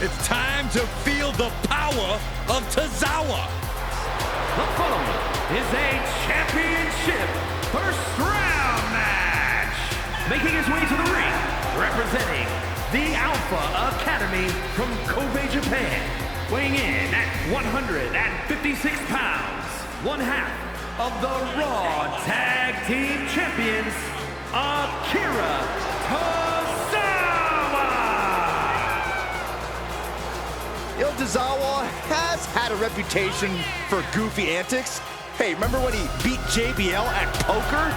It's time to feel the power of Tozawa. The following is a championship first round match. Making his way to the ring, representing the Alpha Academy from Kobe, Japan. Weighing in at 156 pounds, one half of the Raw Tag Team Champions, Akira Tozawa. Tozawa has had a reputation for goofy antics. Hey, remember when he beat JBL at poker?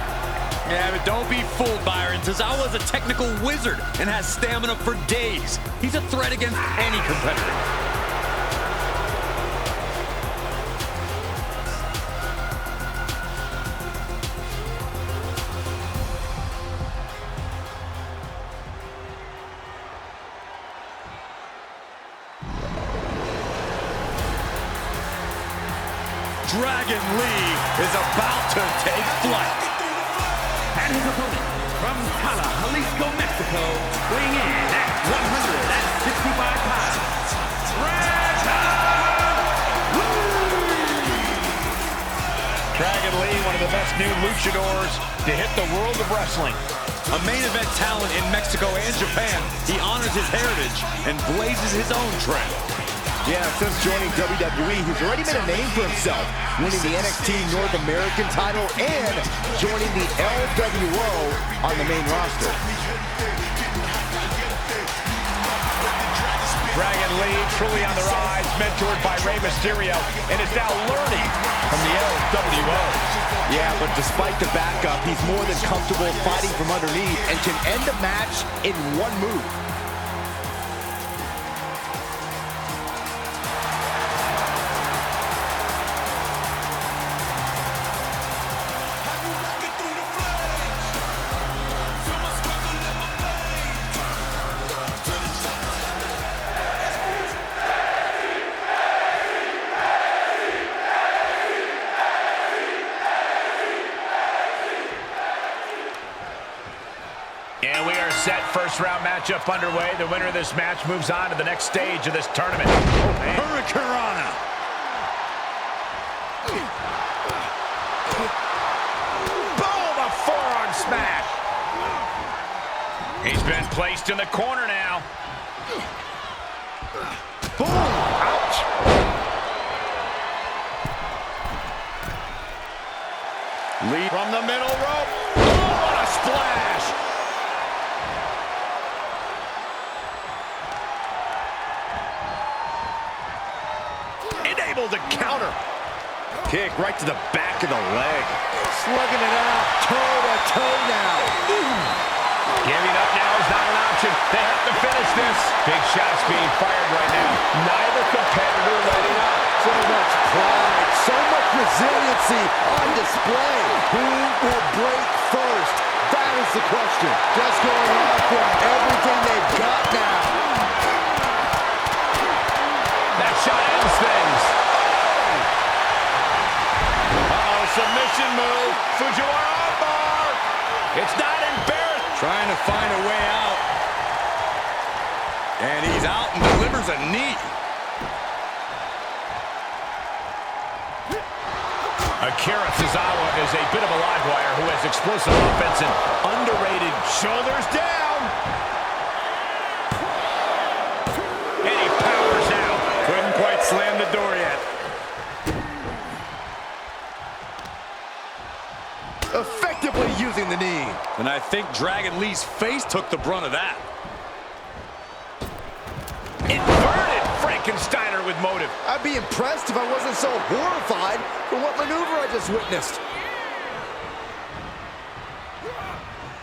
Yeah, but don't be fooled, Byron. Tozawa's a technical wizard and has stamina for days. He's a threat against any competitor. Dragon Lee is about to take flight. And his opponent from Tala, Jalisco, Mexico, weighing in at 165 pounds, Dragon Lee, one of the best new luchadors to hit the world of wrestling. A main event talent in Mexico and Japan, he honors his heritage and blazes his own trail. Yeah, since joining WWE, he's already made a name for himself, winning the NXT North American title and joining the LWO on the main roster. Dragon Lee truly on the rise, mentored by Rey Mysterio, and is now learning from the LWO. Yeah, but despite the backup, he's more than comfortable fighting from underneath and can end a match in one move. And we are set. First round matchup underway. The winner of this match moves on to the next stage of this tournament. Hurricanrana. Boom! A forearm smash. He's been placed in the corner now. Boom! Ouch! Lead from the middle rope. Oh, what a splash! Able to counter. Kick right to the back of the leg. Slugging it out, toe-to-toe now. Giving up now is not an option. They have to finish this. Big shots being fired right now. Neither competitor letting up. So much pride, so much resiliency on display. Who will break first? That is the question. Just going off with everything they've got now. That shot ends things. Uh-oh, submission move. Fujiwara armbar. It's not embarrassed. Trying to find a way out. And he's out and delivers a knee. Akira Tozawa is a bit of a live wire who has explosive offense and underrated shoulders down. And he powers out. Couldn't quite slam the door yet. Effectively using the knee. And I think Dragon Lee's face took the brunt of that. Inverted Frankensteiner with motive. I'd be impressed if I wasn't so horrified for what maneuver I just witnessed.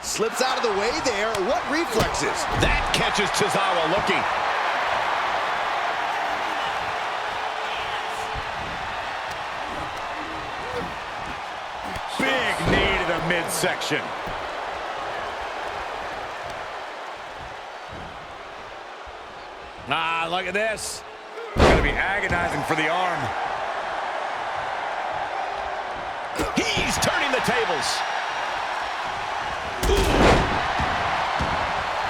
Slips out of the way there. What reflexes? That catches Tozawa looking. Big knee to the midsection. Ah, look at this. Gonna be agonizing for the arm. He's turning the tables.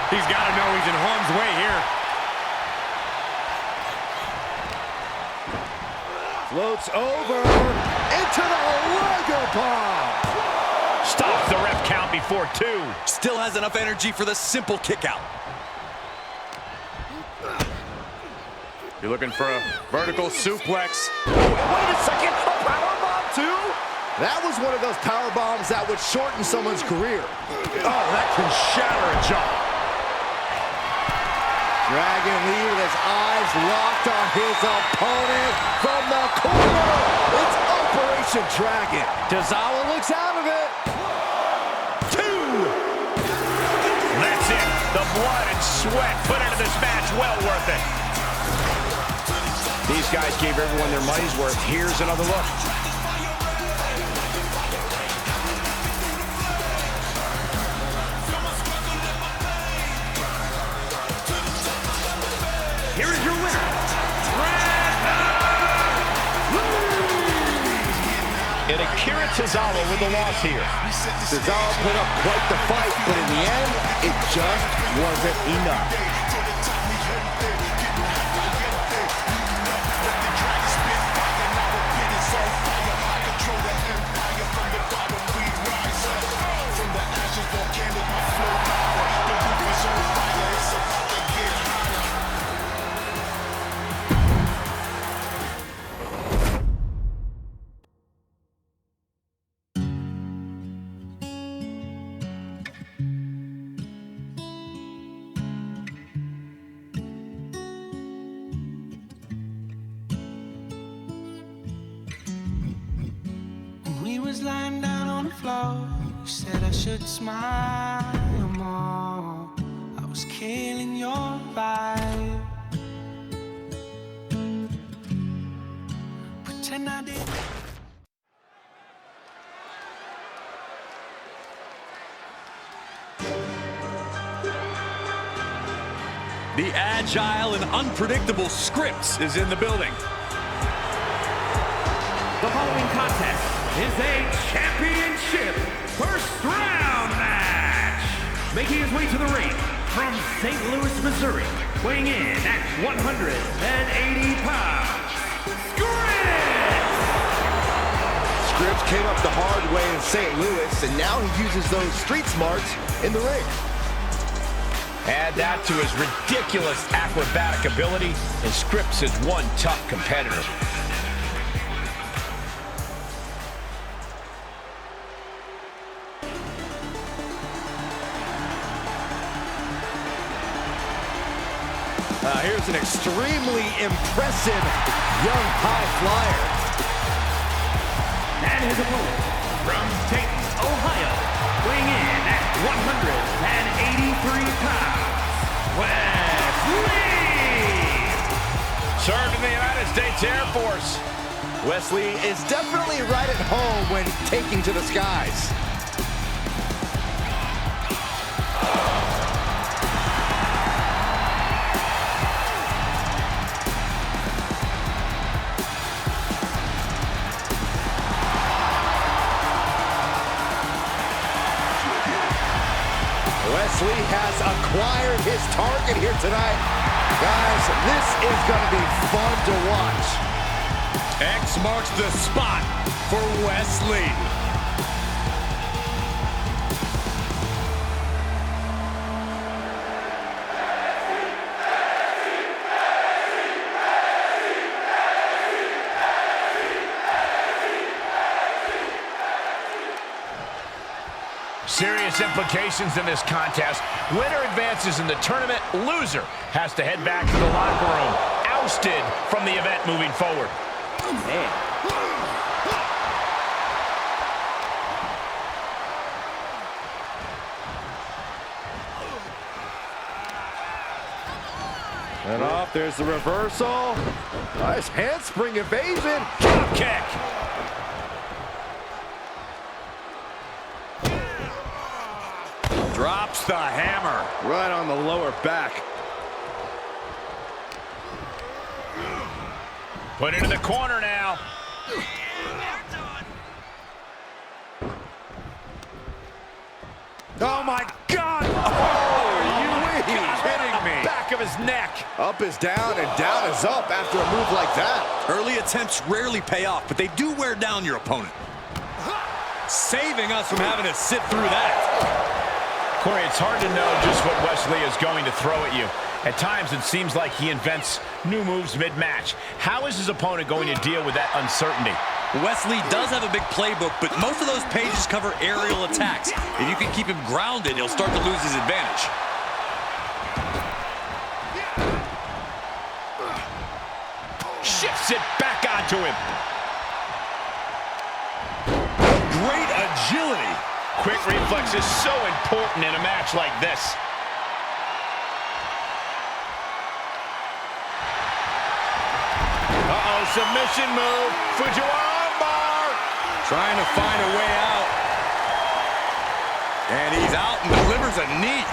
He's got to know he's in harm's way here. Floats over into the Liger bomb. Stops the ref count before 2. Still has enough energy for the simple kick out. You're looking for a vertical suplex. Wait a second, a powerbomb too? That was one of those power bombs that would shorten someone's career. Oh, that can shatter a jaw. Dragon Lee with his eyes locked on his opponent from the corner. It's Operation Dragon. Tozawa looks out of it. 2. That's it. The blood and sweat put into this match, well worth it. These guys gave everyone their money's worth. Here's another look. Here is your winner, And Akira Tozawa with the loss here. Tozawa put up quite the fight, but in the end, it just wasn't enough. We was lying down on the floor. You said I should smile more. I was killing your vibe. Pretend I did. The agile and unpredictable Scripps is in the building. The following contest is a championship first round match. Making his way to the ring from St. Louis, Missouri, weighing in at 180 pounds, Scripps! Scripps came up the hard way in St. Louis, and now he uses those street smarts in the ring. Add that to his ridiculous acrobatic ability, and Scripps is one tough competitor. Here's an extremely impressive young high flyer. And his opponent from Dayton, Ohio, weighing in at 183 pounds, Wesley! Served in the United States Air Force. Wesley is definitely right at home when taking to the skies. Wesley has acquired his target here tonight. Guys, this is going to be fun to watch. X marks the spot for Wesley. Serious implications in this contest. Winner advances in the tournament. Loser has to head back to the locker room, ousted from the event moving forward. Man. And off, there's the reversal. Nice handspring evasion. Drop kick. Drops the hammer. Right on the lower back. Put into the corner now. Oh my God! Are you kidding me? Back of his his neck. Up is down and down is up after a move like that. Early attempts rarely pay off, but they do wear down your opponent. Saving us from having to sit through that. Corey, it's hard to know just what Wesley is going to throw at you. At times, it seems like he invents new moves mid-match. How is his opponent going to deal with that uncertainty? Wesley does have a big playbook, but most of those pages cover aerial attacks. If you can keep him grounded, he'll start to lose his advantage. Shifts it back onto him. Great agility. Quick reflex is so important in a match like this. Uh-oh, submission move. Fujiwara armbar. Trying to find a way out. And he's out and delivers a knee.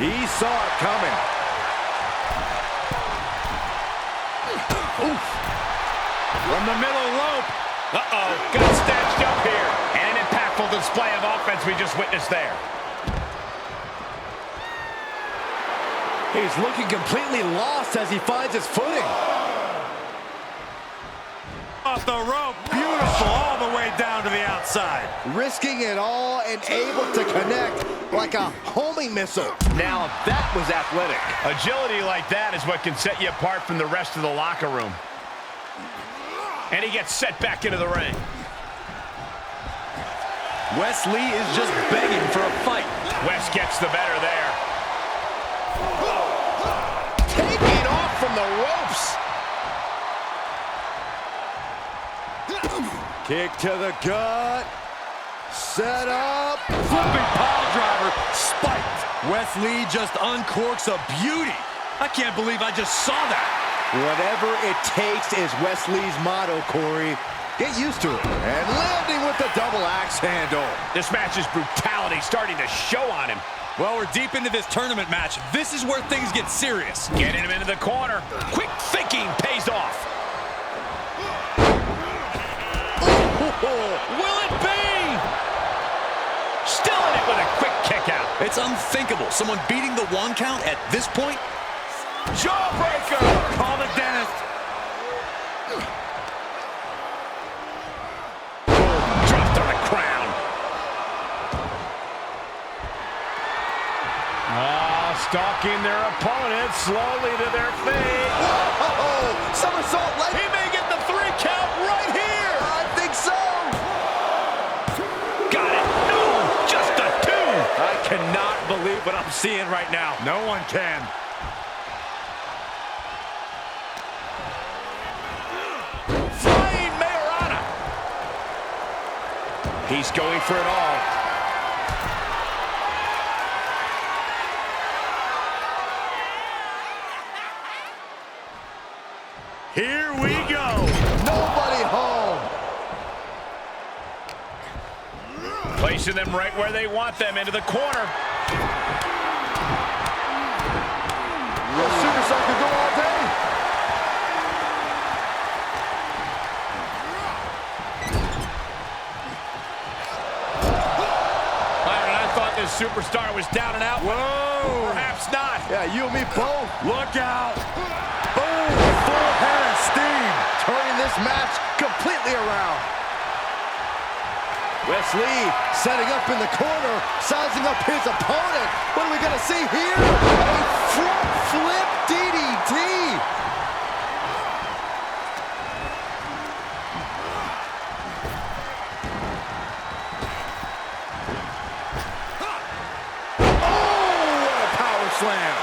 He saw it coming. Oof. From the middle rope. Uh-oh, got snatched up here. And an impactful display of offense we just witnessed there. He's looking completely lost as he finds his footing. Off the rope, beautiful, all the way down to the outside. Risking it all and able to connect like a homing missile. Now that was athletic. Agility like that is what can set you apart from the rest of the locker room. And he gets set back into the ring. Wesley is just begging for a fight. West gets the better there. Taking off from the ropes. Kick to the gut. Set up. Flipping pile driver, spiked. Wesley just uncorks a beauty. I can't believe I just saw that. Whatever it takes is Wesley's motto, Corey. Get used to it. And landing with the double axe handle. This match's brutality starting to show on him. Well, we're deep into this tournament match. This is where things get serious. Getting him into the corner. Quick thinking pays off. Will it be? Still in it with a quick kick out. It's unthinkable. Someone beating the one count at this point. Jawbreaker. Call the dentist. Dropped on the crown. Stalking their opponent slowly to their feet. Whoa! Somersault leg. He may get the 3 count right here. I think so. Got it. No, just a 2. I cannot believe what I'm seeing right now. No one can. Flying Mayorana. He's going for it all. Here we go. Nobody home. Placing them right where they want them, into the corner. The superstar could go all day. Byron, I thought this superstar was down and out. Whoa. Perhaps not. Yeah, you and me both. Look out. Boom! Full head of steam. Turning this match completely around. Wesley setting up in the corner, sizing up his opponent. What are we going to see here? A front flip DDT. Oh, what a power slam.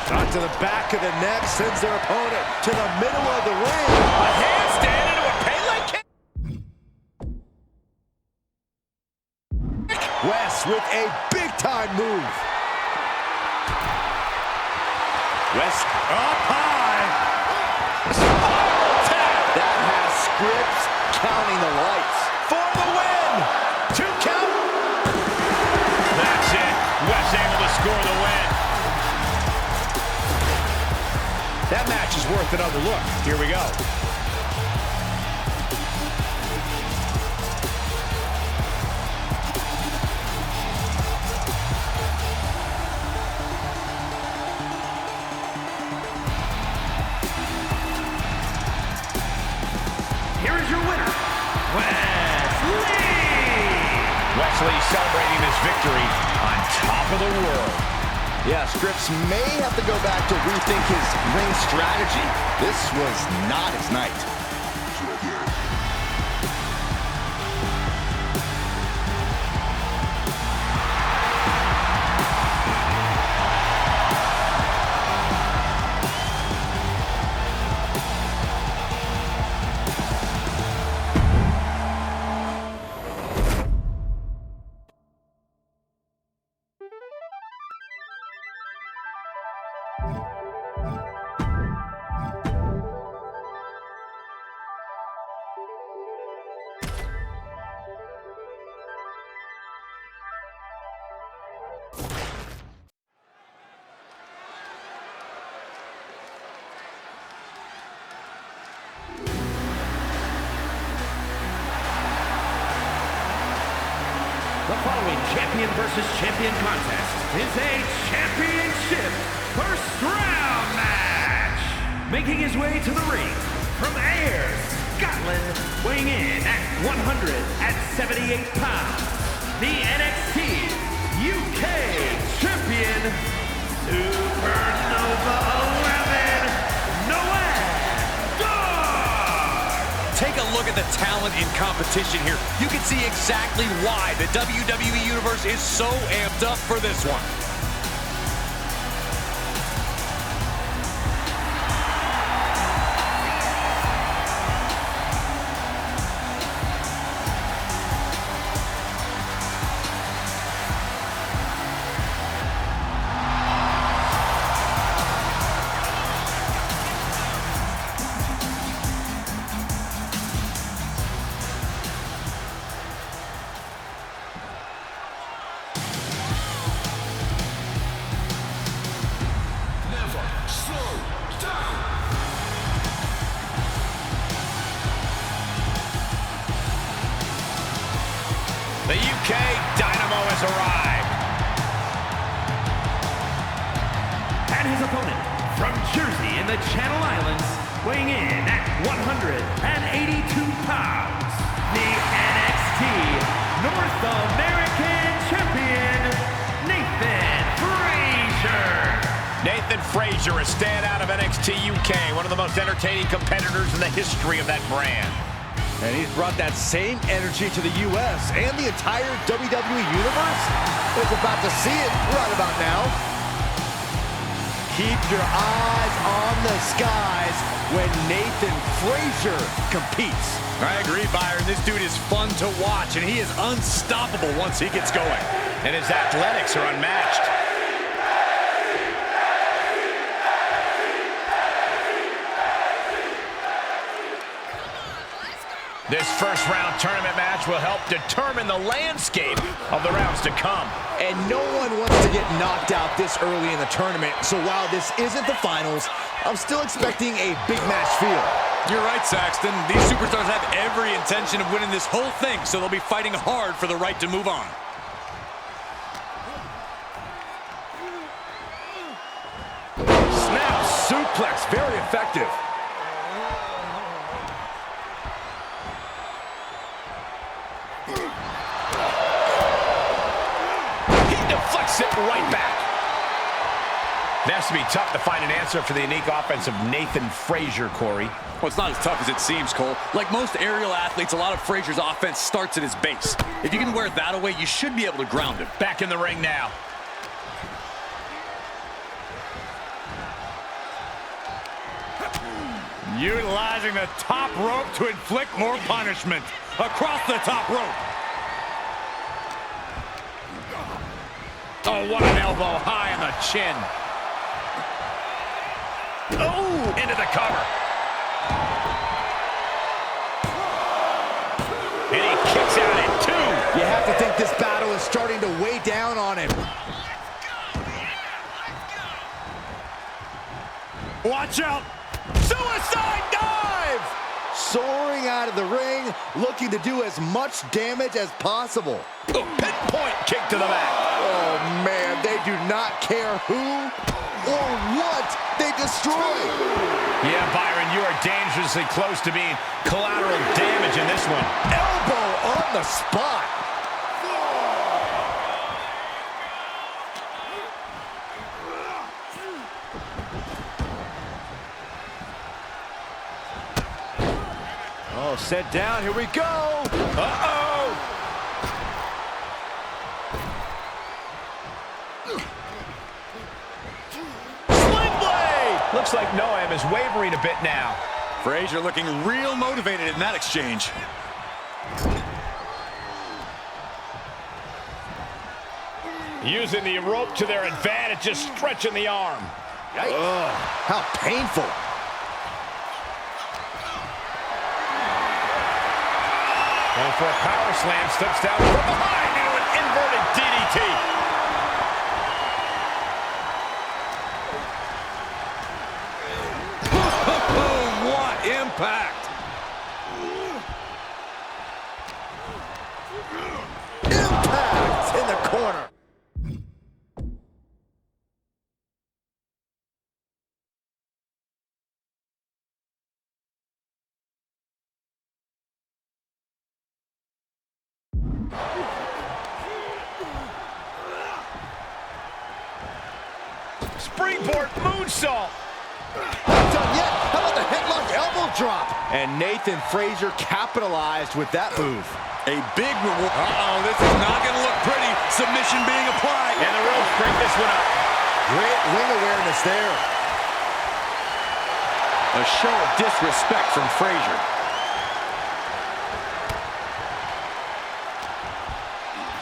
Shot to the back of the neck, sends their opponent to the middle of the ring. A handstand into a Pele kick. West with a big-time move. West up high. That has scripts counting the lights. For the win. 2 count. That's it. West able to score the win. That match is worth another look. Here we go. the world. Yeah, Scripps may have to go back to rethink his ring strategy. This was not his night. The following champion versus champion contest is a championship first round match. Making his way to the ring from Ayr, Scotland, weighing in at 178 pounds, the NXT UK champion, Supernova 11, Noah. Take a look at the talent in competition here. You can see exactly why the WWE Universe is so amped up for this one. The UK Dynamo has arrived. And his opponent from Jersey in the Channel Islands, weighing in at 182 pounds, the NXT North American champion, Nathan Frazier. Nathan Frazier, a standout of NXT UK, one of the most entertaining competitors in the history of that brand. And he's brought that same energy to the U.S. and the entire WWE Universe. Is about to see it right about now. Keep your eyes on the skies when Nathan Frazier competes. I agree, Byron. This dude is fun to watch, and he is unstoppable once he gets going. And his athletics are unmatched. This first round tournament match will help determine the landscape of the rounds to come. And no one wants to get knocked out this early in the tournament, so while this isn't the finals, I'm still expecting a big match feel. You're right, Saxton. These superstars have every intention of winning this whole thing, so they'll be fighting hard for the right to move on. Snap suplex, very effective. Deflects it right back. It has to be tough to find an answer for the unique offense of Nathan Frazier, Corey. Well, it's not as tough as it seems, Cole. Like most aerial athletes, a lot of Frazier's offense starts at his base. If you can wear that away, you should be able to ground him. Back in the ring now. Utilizing the top rope to inflict more punishment. Across the top rope. Oh, what an elbow high on the chin. Oh, into the cover. And he kicks out at 2. You have to think this battle is starting to weigh down on him. Watch out. Suicide dive! Soaring out of the ring, looking to do as much damage as possible. Pinpoint kick to the back. Oh, man, they do not care who or what they destroy. Yeah, Byron, you are dangerously close to being collateral damage in this one. Elbow on the spot. Oh, set down. Here we go. Uh-oh! Sling blade! Looks like Noam is wavering a bit now. Frazier looking real motivated in that exchange. Using the rope to their advantage, just stretching the arm. Ugh, how painful. Going for a power slam, slips down from behind into an inverted DDT. What impact! Impact in the corner. Springboard moonsault. Not done yet. How about the headlock elbow drop? And Nathan Frazier capitalized with that move. A big reward. Uh-oh, this is not going to look pretty. Submission being applied. And the ropes bring this one up. Great ring awareness there. A show of disrespect from Frazier.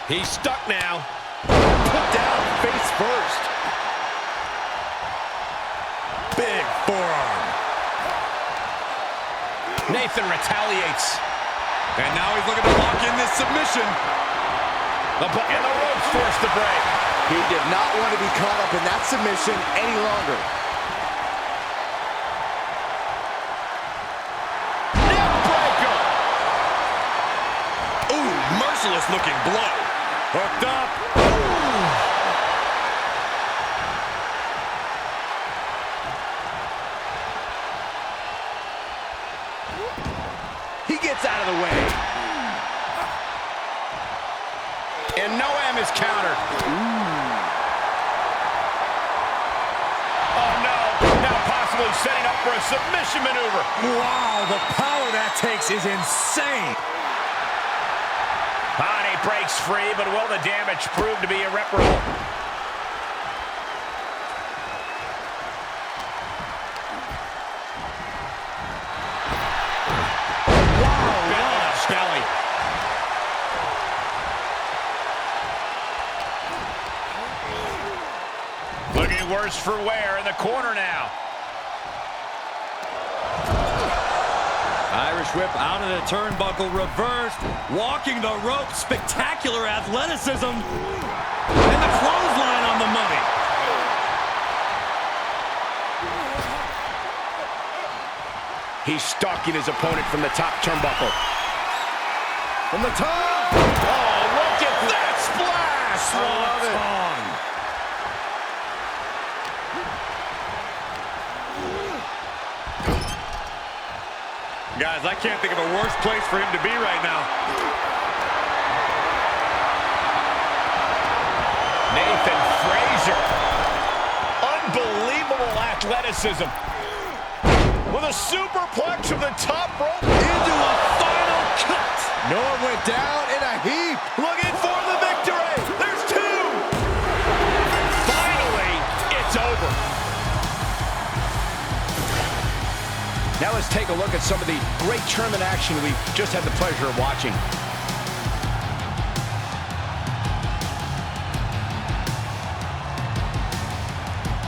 He's stuck now. Put down face first. Big forearm. Nathan retaliates. And now he's looking to lock in this submission. And the ropes force the break. He did not want to be caught up in that submission any longer. Neck breaker. Ooh, merciless looking blow. Hooked up. He gets out of the way. And Noam is countered. Oh, no. Now possibly setting up for a submission maneuver. Wow, the power that takes is insane. Body breaks free, but will the damage prove to be irreparable? Belly. Looking worse for wear in the corner now. Irish whip out of the turnbuckle, reversed, walking the rope, spectacular athleticism, and the clothesline on the money. He's stalking his opponent from the top turnbuckle. From the top. Oh, look at that splash! I love it. Guys, I can't think of a worse place for him to be right now. Nathan Frazier. Unbelievable athleticism. With a superplex from the top rope Into a final cut. Noah went down in a heap. looking for the victory. There's two. Finally, it's over. Now let's take a look at some of the great tournament action we've just had the pleasure of watching.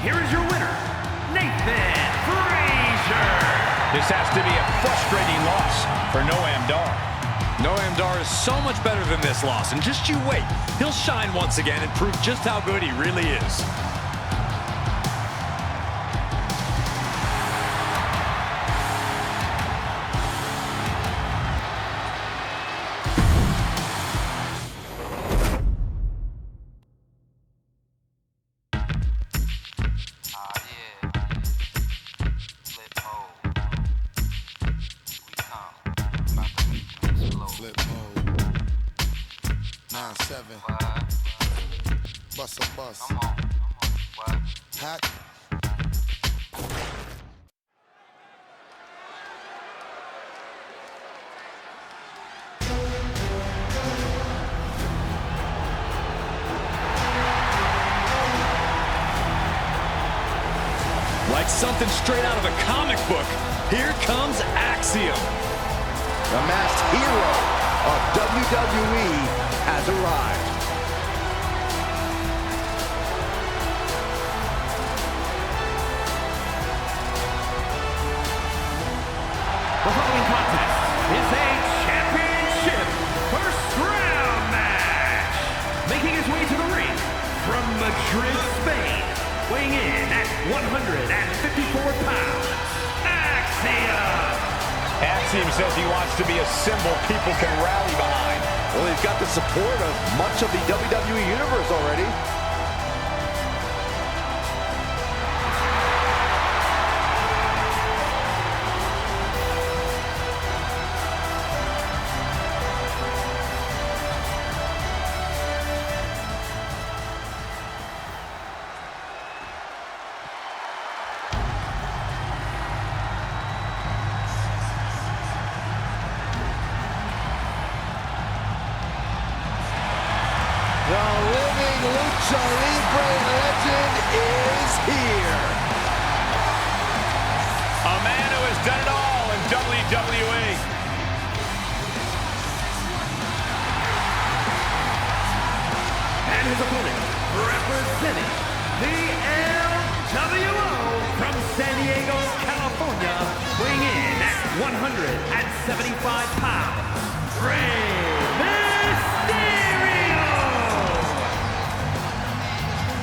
Here is your winner, Nathan Frazier. This has to be a frustrating loss for Noam Dar. Noam Dar is so much better than this loss, and just you wait. He'll shine once again and prove just how good he really is. Flip mode. 9-7. Bust a bus. Hack. Like something straight out of a comic book, here comes Axiom. The masked hero of WWE has arrived. The following contest is a championship first round match. Making his way to the ring from Madrid, Spain, weighing in at 154 pounds, Axiom. Axiom says he wants to be a symbol people can rally behind. Well, he's got the support of much of the WWE Universe already. The living Lucha Libre legend is here. A man who has done it all in WWE. And his opponent, representing the LWO from San Diego, California, weighing in at 175 pounds, Rey Mysterio!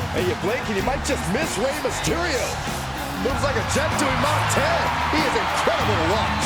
Hey, you blink and you might just miss Rey Mysterio. Moves like a jet doing Mach 10. He is incredible to watch.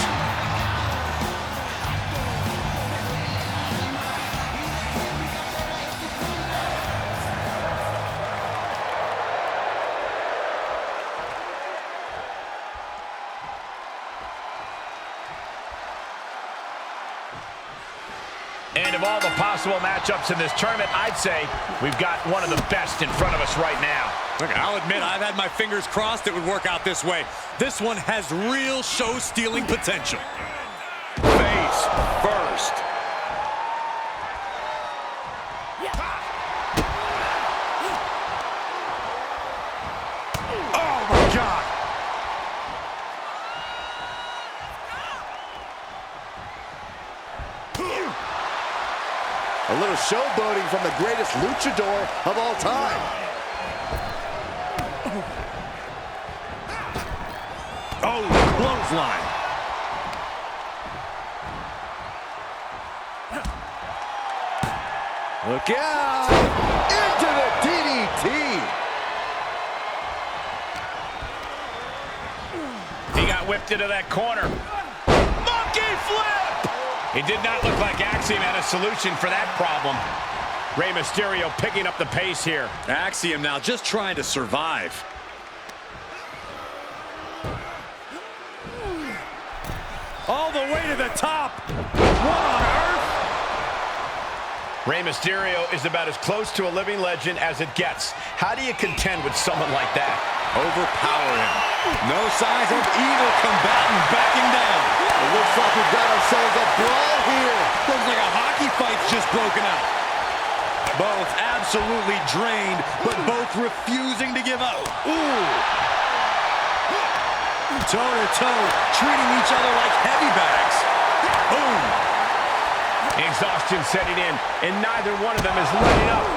And of all the possible matchups in this tournament, I'd say we've got one of the best in front of us right now. Look, I'll admit, I've had my fingers crossed it would work out this way. This one has real show-stealing potential. Face first. Oh, my God. A little showboating from the greatest luchador of all time. Oh, clothesline. Look out! Into the DDT! He got whipped into that corner. Monkey flip! It did not look like Axiom had a solution for that problem. Rey Mysterio picking up the pace here. Axiom now just trying to survive. All the way to the top. What on earth? Rey Mysterio is about as close to a living legend as it gets. How do you contend with someone like that? Overpower him. No signs of either combatant backing down. It looks like we've got ourselves a brawl here. Looks like a hockey fight's just broken out. Both absolutely drained, but both refusing to give up. Ooh. Toe-to-toe, treating each other like heavy bags. Boom. Exhaustion setting in, and neither one of them is letting up.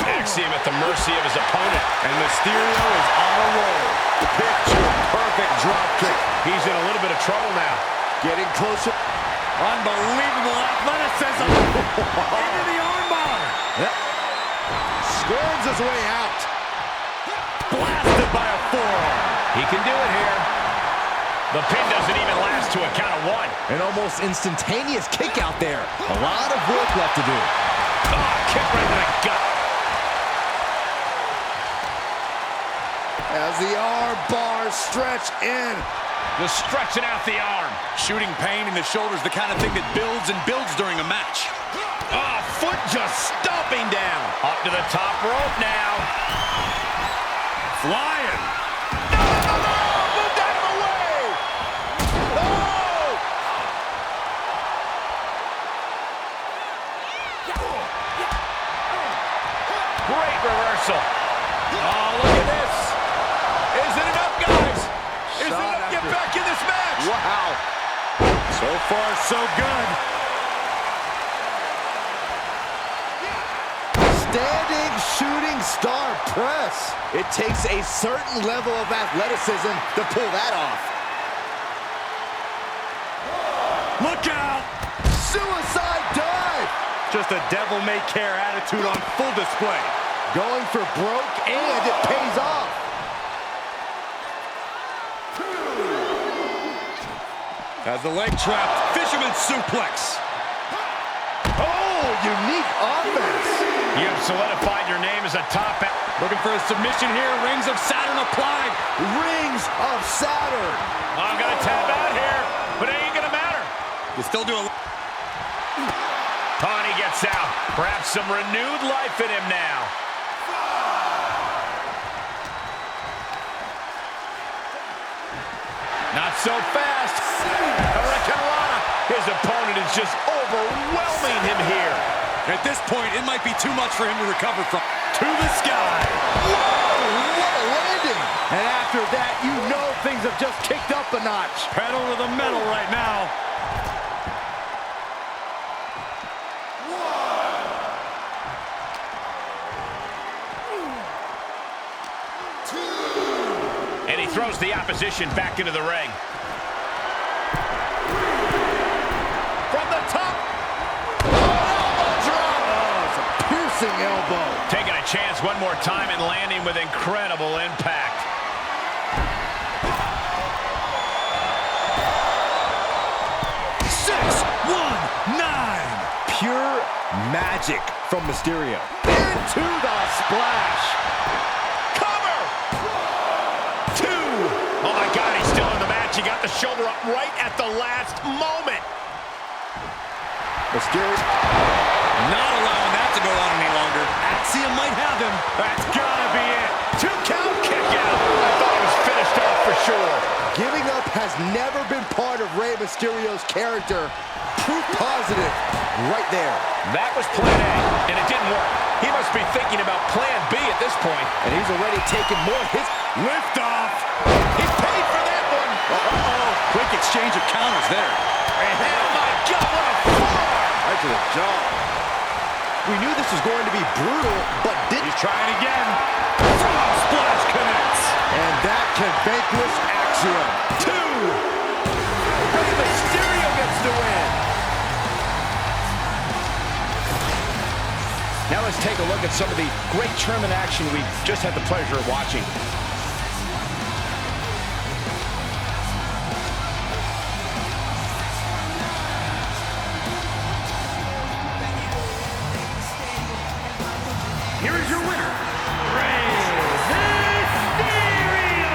Axiom at the mercy of his opponent. And Mysterio is on a roll. Picture perfect drop kick. He's in a little bit of trouble now. Getting closer. Unbelievable athleticism. Into the armbar. Yep. Squirms his way out. Blasted by a forearm. He can do it here. The pin doesn't even last to a count of one. An almost instantaneous kick out there. A lot of work left to do. Oh, kick right to the gut. As the arm bars stretch in. Just stretching out the arm. Shooting pain in the shoulder is the kind of thing that builds and builds during a match. Oh, foot just stomping down. Up to the top rope now. Flying. No! Moved out of the way! Oh! Great reversal. Oh, look at this. Is it enough, guys? Is it enough to get back in this match? Wow. So far, so good. Standing shooting star press. It takes a certain level of athleticism to pull that off. Look out! Suicide dive! Just a devil-may-care attitude on full display. Going for broke, and it pays off. Has the leg trapped. Fisherman suplex. Oh, unique offense. You have solidified your name as a top. Looking for a submission here. Rings of Saturn applied. Rings of Saturn. I'm going to tap out here, but it ain't going to matter. You still do a... Tawny gets out. Perhaps some renewed life in him now. Not so fast. Hurricanrana. His opponent is just overwhelming him here. At this point, it might be too much for him to recover from. To the sky. Whoa, what a landing. And after that, you know things have just kicked up a notch. Pedal to the metal right now. And he throws the opposition back into the ring. From the top. Piercing elbow. Taking a chance one more time and landing with incredible impact. 6-1-9. Pure magic from Mysterio. Into the splash. Cover! 2. Oh my God, he's still in the match. He got the shoulder up right at the last moment. Mysterio. Not allowing that to go on any longer. Axiom might have him. That's gotta be it. 2 count kick out. I thought he was finished off for sure. Giving up has never been part of Rey Mysterio's character. Proof positive right there. That was plan A, and it didn't work. He must be thinking about plan B at this point. And he's already taken more hits. Lift off. He paid for that one. Uh-oh. Quick exchange of counters there. And oh my God, what a forearm. Right to the jaw. We knew this was going to be brutal, but didn't. He's trying again. Frog splash connects. And that can vanquish Axiom. 2. Rey Mysterio gets the win. Now let's take a look at some of the great tournament action we just had the pleasure of watching. Here is your winner, Rey Mysterio!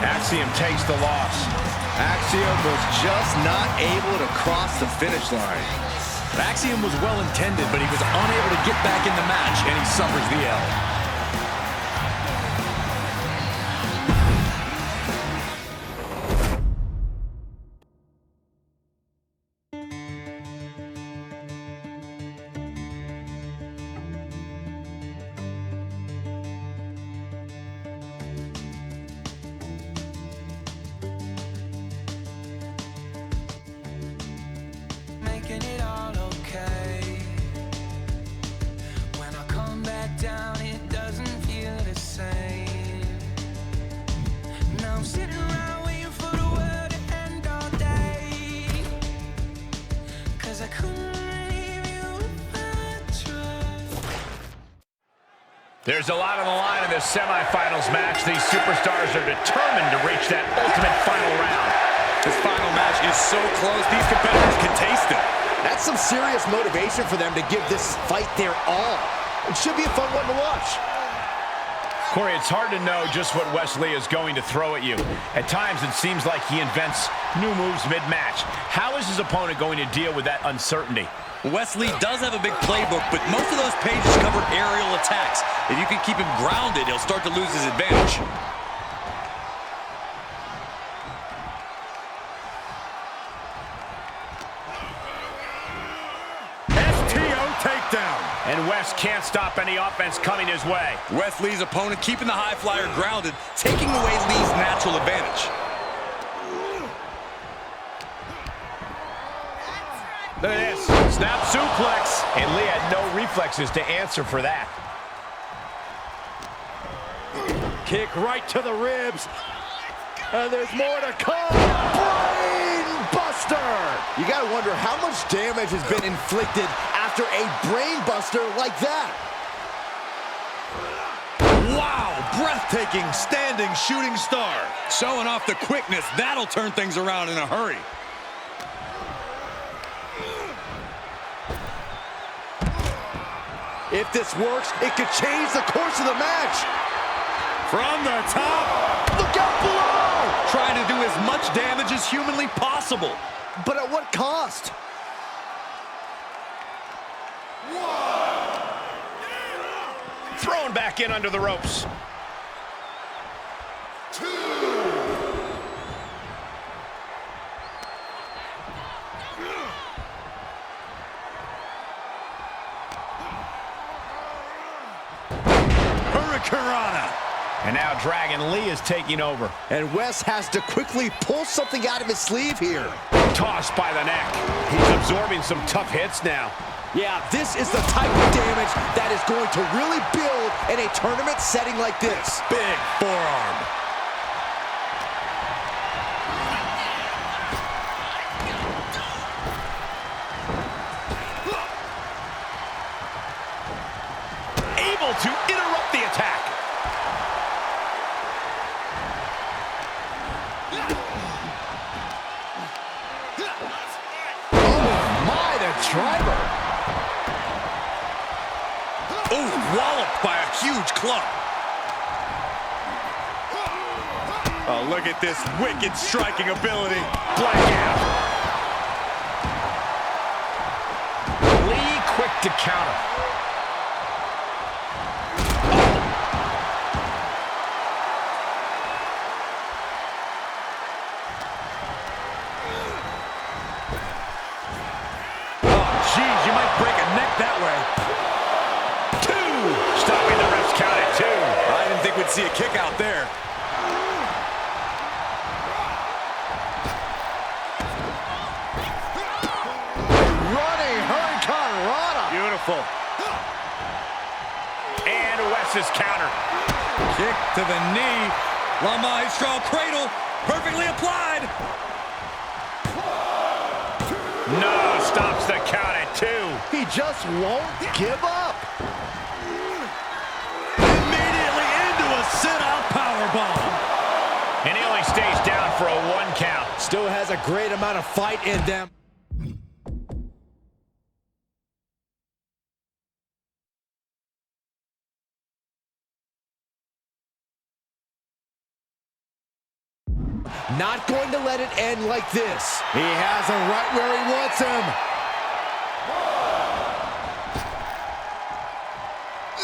Axiom takes the loss. Axiom was just not able to cross the finish line. Axiom was well intended, but he was unable to get back in the match, and he suffers the L. Making it all okay. When I come back down, it doesn't feel the same. Now I'm sitting around waiting for the world to end all day. 'Cause I couldn't leave you if I tried. There's a lot on the line in this semifinals match. These superstars are determined to reach that ultimate final round. This final match is so close, these competitors can taste it. That's some serious motivation for them to give this fight their all. It should be a fun one to watch. Corey, it's hard to know just what Wesley is going to throw at you. At times, it seems like he invents new moves mid-match. How is his opponent going to deal with that uncertainty? Wesley does have a big playbook, but most of those pages cover aerial attacks. If you can keep him grounded, he'll start to lose his advantage. Takedown. And Wes can't stop any offense coming his way. Wes Lee's opponent keeping the high flyer grounded, taking away Lee's natural advantage. Look at this. Snap suplex. And Lee had no reflexes to answer for that. Kick right to the ribs. And there's more to come. Brain buster. You got to wonder how much damage has been inflicted after a brain buster like that. Wow, breathtaking standing shooting star. Showing off the quickness. That'll turn things around in a hurry. If this works, it could change the course of the match. From the top. Look out below. Trying to do as much damage as humanly possible. But at what cost? Thrown back in under the ropes. Hurricanrana. And now Dragon Lee is taking over. And Wes has to quickly pull something out of his sleeve here. Tossed by the neck. He's absorbing some tough hits now. Yeah, this is the type of damage that is going to really build in a tournament setting like this. Big forearm. Able to interrupt the attack. Oh my, the driver. Ooh, walloped by a huge club. Oh, look at this wicked striking ability. Blackout. Lee quick to counter. Geez, you might break a neck that way. Stopping the ref's count at 2. I didn't think we'd see a kick out there. Running Hurricanrana. Beautiful. And Wes's counter. Kick to the knee. La Maestro cradle. Perfectly applied. No, stops the count at 2. He just won't give up. Immediately into a sit-out powerbomb. And he only stays down for a 1 count. Still has a great amount of fight in them. Not going to let it end like this. He has him right where he wants him.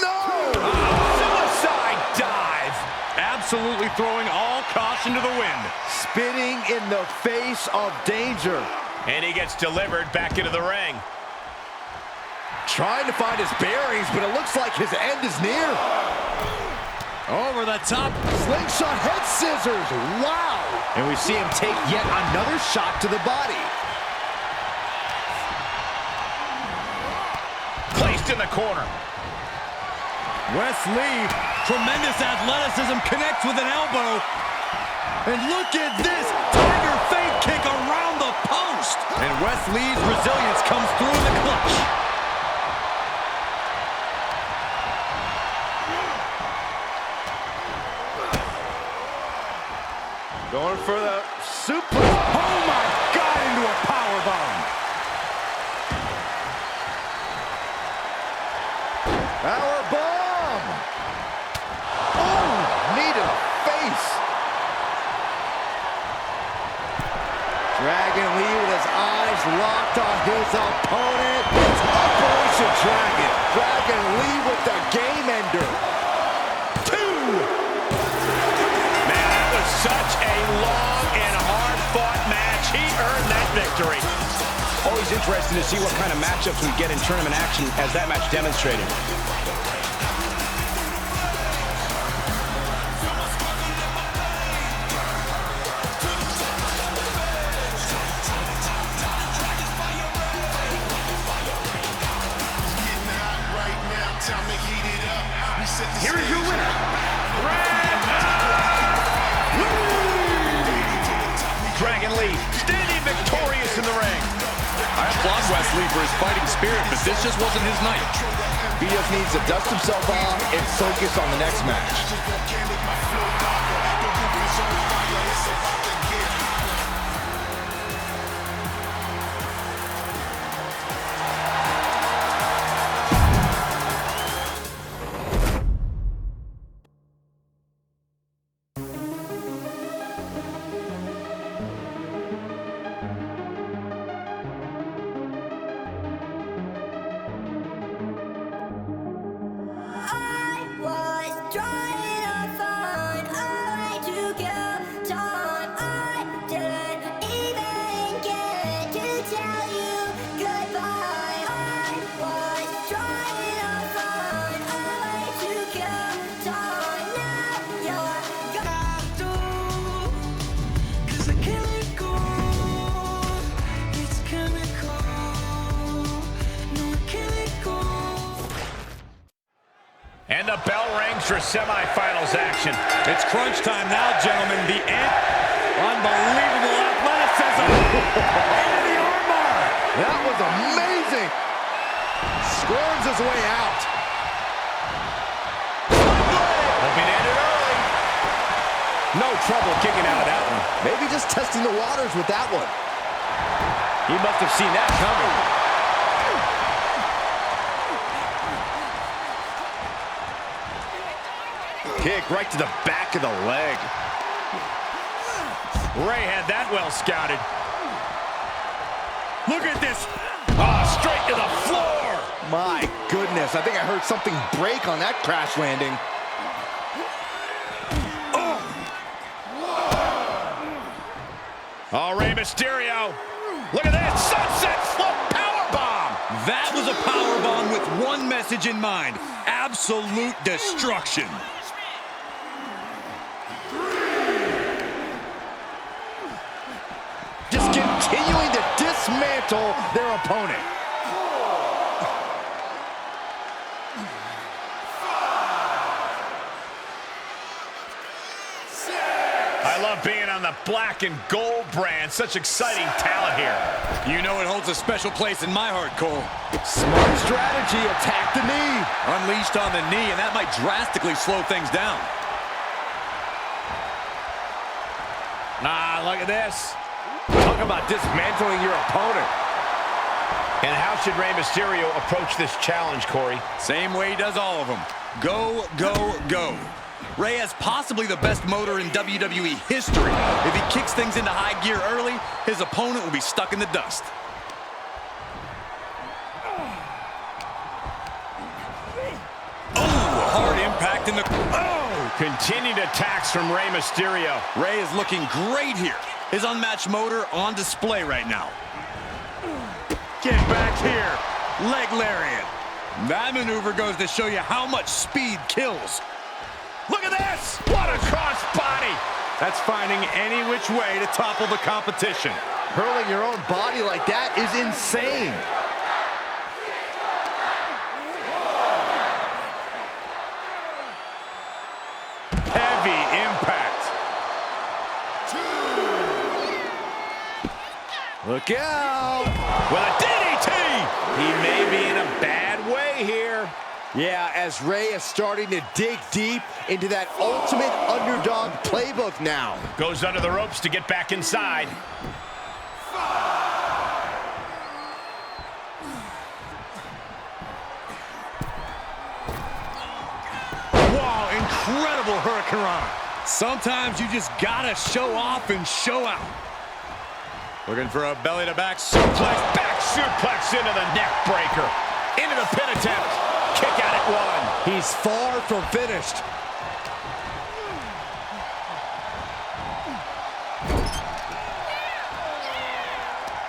No! Suicide dive. Absolutely throwing all caution to the wind. Spitting in the face of danger. And he gets delivered back into the ring. Trying to find his bearings, but it looks like his end is near. Over the top. Slingshot head scissors. Wow. And we see him take yet another shot to the body. Placed in the corner. Wes Lee, tremendous athleticism, connects with an elbow. And look at this tiger feint kick around the post. And Wes Lee's resilience comes through in the clutch. Going for the suplex. Oh my God, into a powerbomb. Powerbomb. Oh, knee to the face. Dragon Lee with his eyes locked on his opponent. It's Operation Dragon. Dragon Lee with the game ender. Such a long and hard-fought match. He earned that victory. Oh always interesting to see what kind of matchups we get in tournament action, as that match demonstrated. Here is your winner, Dragon Lee, standing victorious in the ring. I applaud Wes Lee for his fighting spirit, but this just wasn't his night. He just needs to dust himself off and focus on the next match. And the bell rings for semifinals action. It's crunch time now, gentlemen. The end. Unbelievable athleticism. And the armbar. That was amazing. Squirms his way out. Hoping to end it early. No trouble kicking out of that one. Maybe just testing the waters with that one. He must have seen that coming. Kick right to the back of the leg. Ray had that well scouted. Look at this. Oh, straight to the floor. My goodness, I think I heard something break on that crash landing. Oh, Rey Mysterio. Look at this. Sunset flip powerbomb. That was a powerbomb with one message in mind. Absolute destruction. Just continuing to dismantle their opponent. I love being on the black and gold brand. Such exciting talent here. You know it holds a special place in my heart, Cole. Smart strategy, attack the knee. Unleashed on the knee, and that might drastically slow things down. Ah, look at this. Talk about dismantling your opponent. And how should Rey Mysterio approach this challenge, Corey? Same way he does all of them. Go, go, go. Rey has possibly the best motor in WWE history. If he kicks things into high gear early, his opponent will be stuck in the dust. Oh, hard impact in the... Oh, continued attacks from Rey Mysterio. Rey is looking great here. His unmatched motor on display right now. Get back here. Leg lariat. That maneuver goes to show you how much speed kills. Look at this! What a cross body! That's finding any which way to topple the competition. Hurling your own body like that is insane. Heavy impact. Look out! With a DDT! He may be in a bad way here. Yeah, as Rey is starting to dig deep into that ultimate underdog playbook now. Goes under the ropes to get back inside. Wow, incredible hurricanrana. Sometimes you just gotta show off and show out. Looking for a belly-to-back suplex. Back suplex into the neck breaker. Into the pin attempt. Kick out at one. He's far from finished.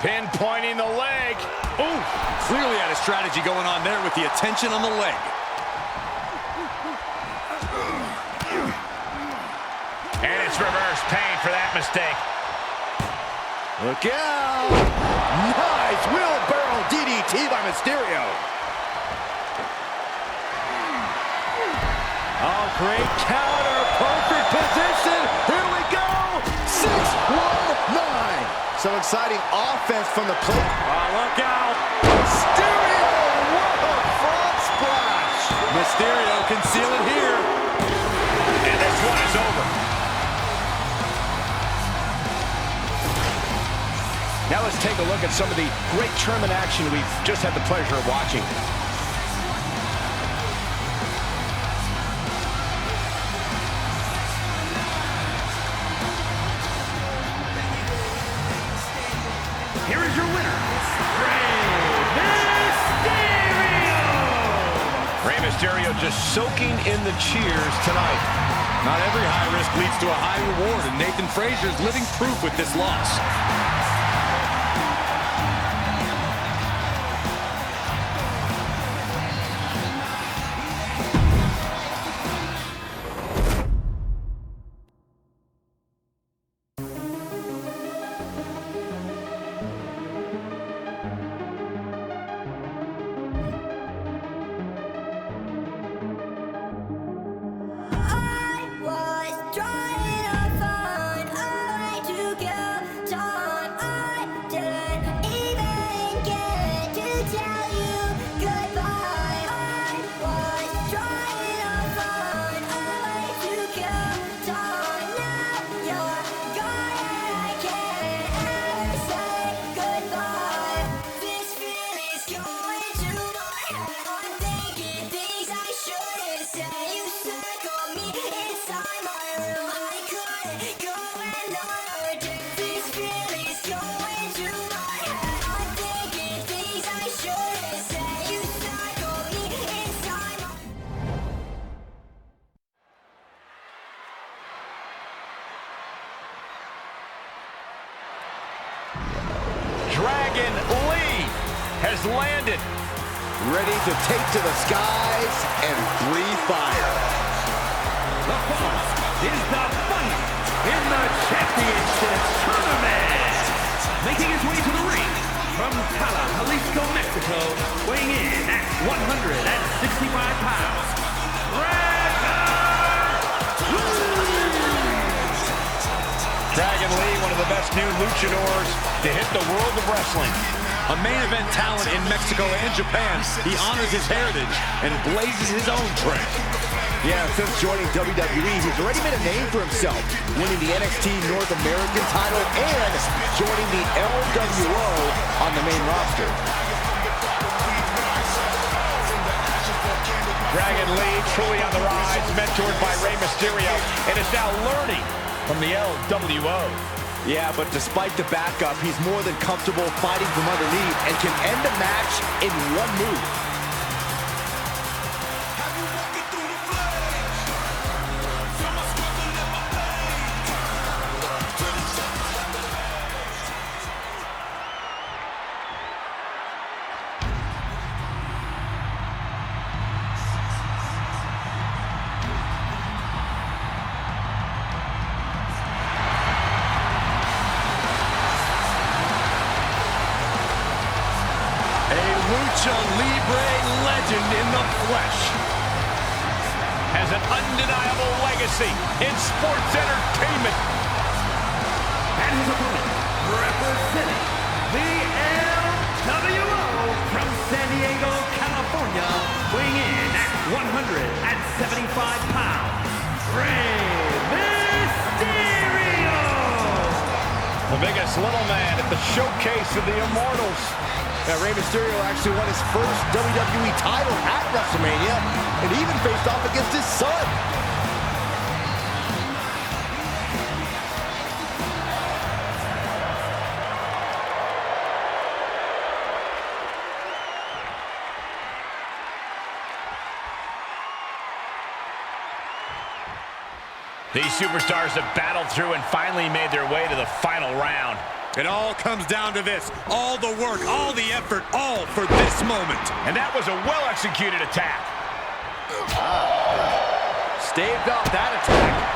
Pinpointing the leg. Oh, clearly had a strategy going on there with the attention on the leg. And it's reverse pain for that mistake. Look out! Nice wheelbarrow DDT by Mysterio. Oh, great counter. Perfect position. Here we go. 6-1-9. Some exciting offense from the plate. Oh, look out. Mysterio! What a frog splash! Mysterio can seal it here. And this one is over. Now let's take a look at some of the great tournament action we've just had the pleasure of watching. Here is your winner, Rey Mysterio! Rey Mysterio just soaking in the cheers tonight. Not every high risk leads to a high reward, and Nathan Frazier's living proof with this loss. Dragon Lee has landed. Ready to take to the skies and breathe fire. The following is the fight in the championship tournament. Making his way to the ring from Tala, Jalisco, Mexico, weighing in at 165 pounds, Dragon Lee, one of the best new luchadors to hit the world of wrestling. A main event talent in Mexico and Japan, he honors his heritage and blazes his own trail. Yeah, since joining WWE, he's already made a name for himself, winning the NXT North American title and joining the LWO on the main roster. Dragon Lee, truly on the rise, mentored by Rey Mysterio, and is now learning from the LWO. Yeah, but despite the backup, he's more than comfortable fighting from underneath and can end a match in one move. Lucha Libre legend in the flesh. Has an undeniable legacy in sports entertainment. And his opponent, representing the LWO from San Diego, California, weighing in at 175 pounds, Rey Mysterio! The biggest little man at the showcase of the Immortals. Now, Rey Mysterio actually won his first WWE title at WrestleMania and even faced off against his son. These superstars have battled through and finally made their way to the final round. It all comes down to this. All the work, all the effort, all for this moment. And that was a well-executed attack. Staved off that attack.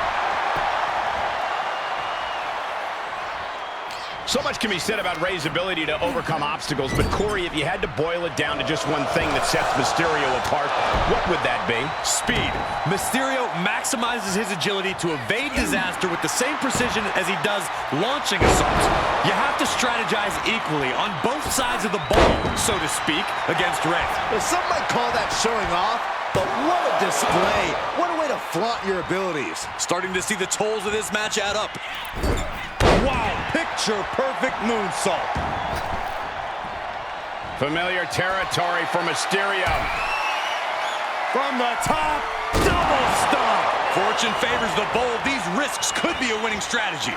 So much can be said about Rey's ability to overcome obstacles, but Corey, if you had to boil it down to just one thing that sets Mysterio apart, what would that be? Speed. Mysterio maximizes his agility to evade disaster with the same precision as he does launching assaults. You have to strategize equally on both sides of the ball, so to speak, against Rey. Well, some might call that showing off, but what a display. What a way to flaunt your abilities. Starting to see the tolls of this match add up. Wow, picture-perfect moonsault. Familiar territory for Mysterio. From the top, double stomp. Fortune favors the bold. These risks could be a winning strategy.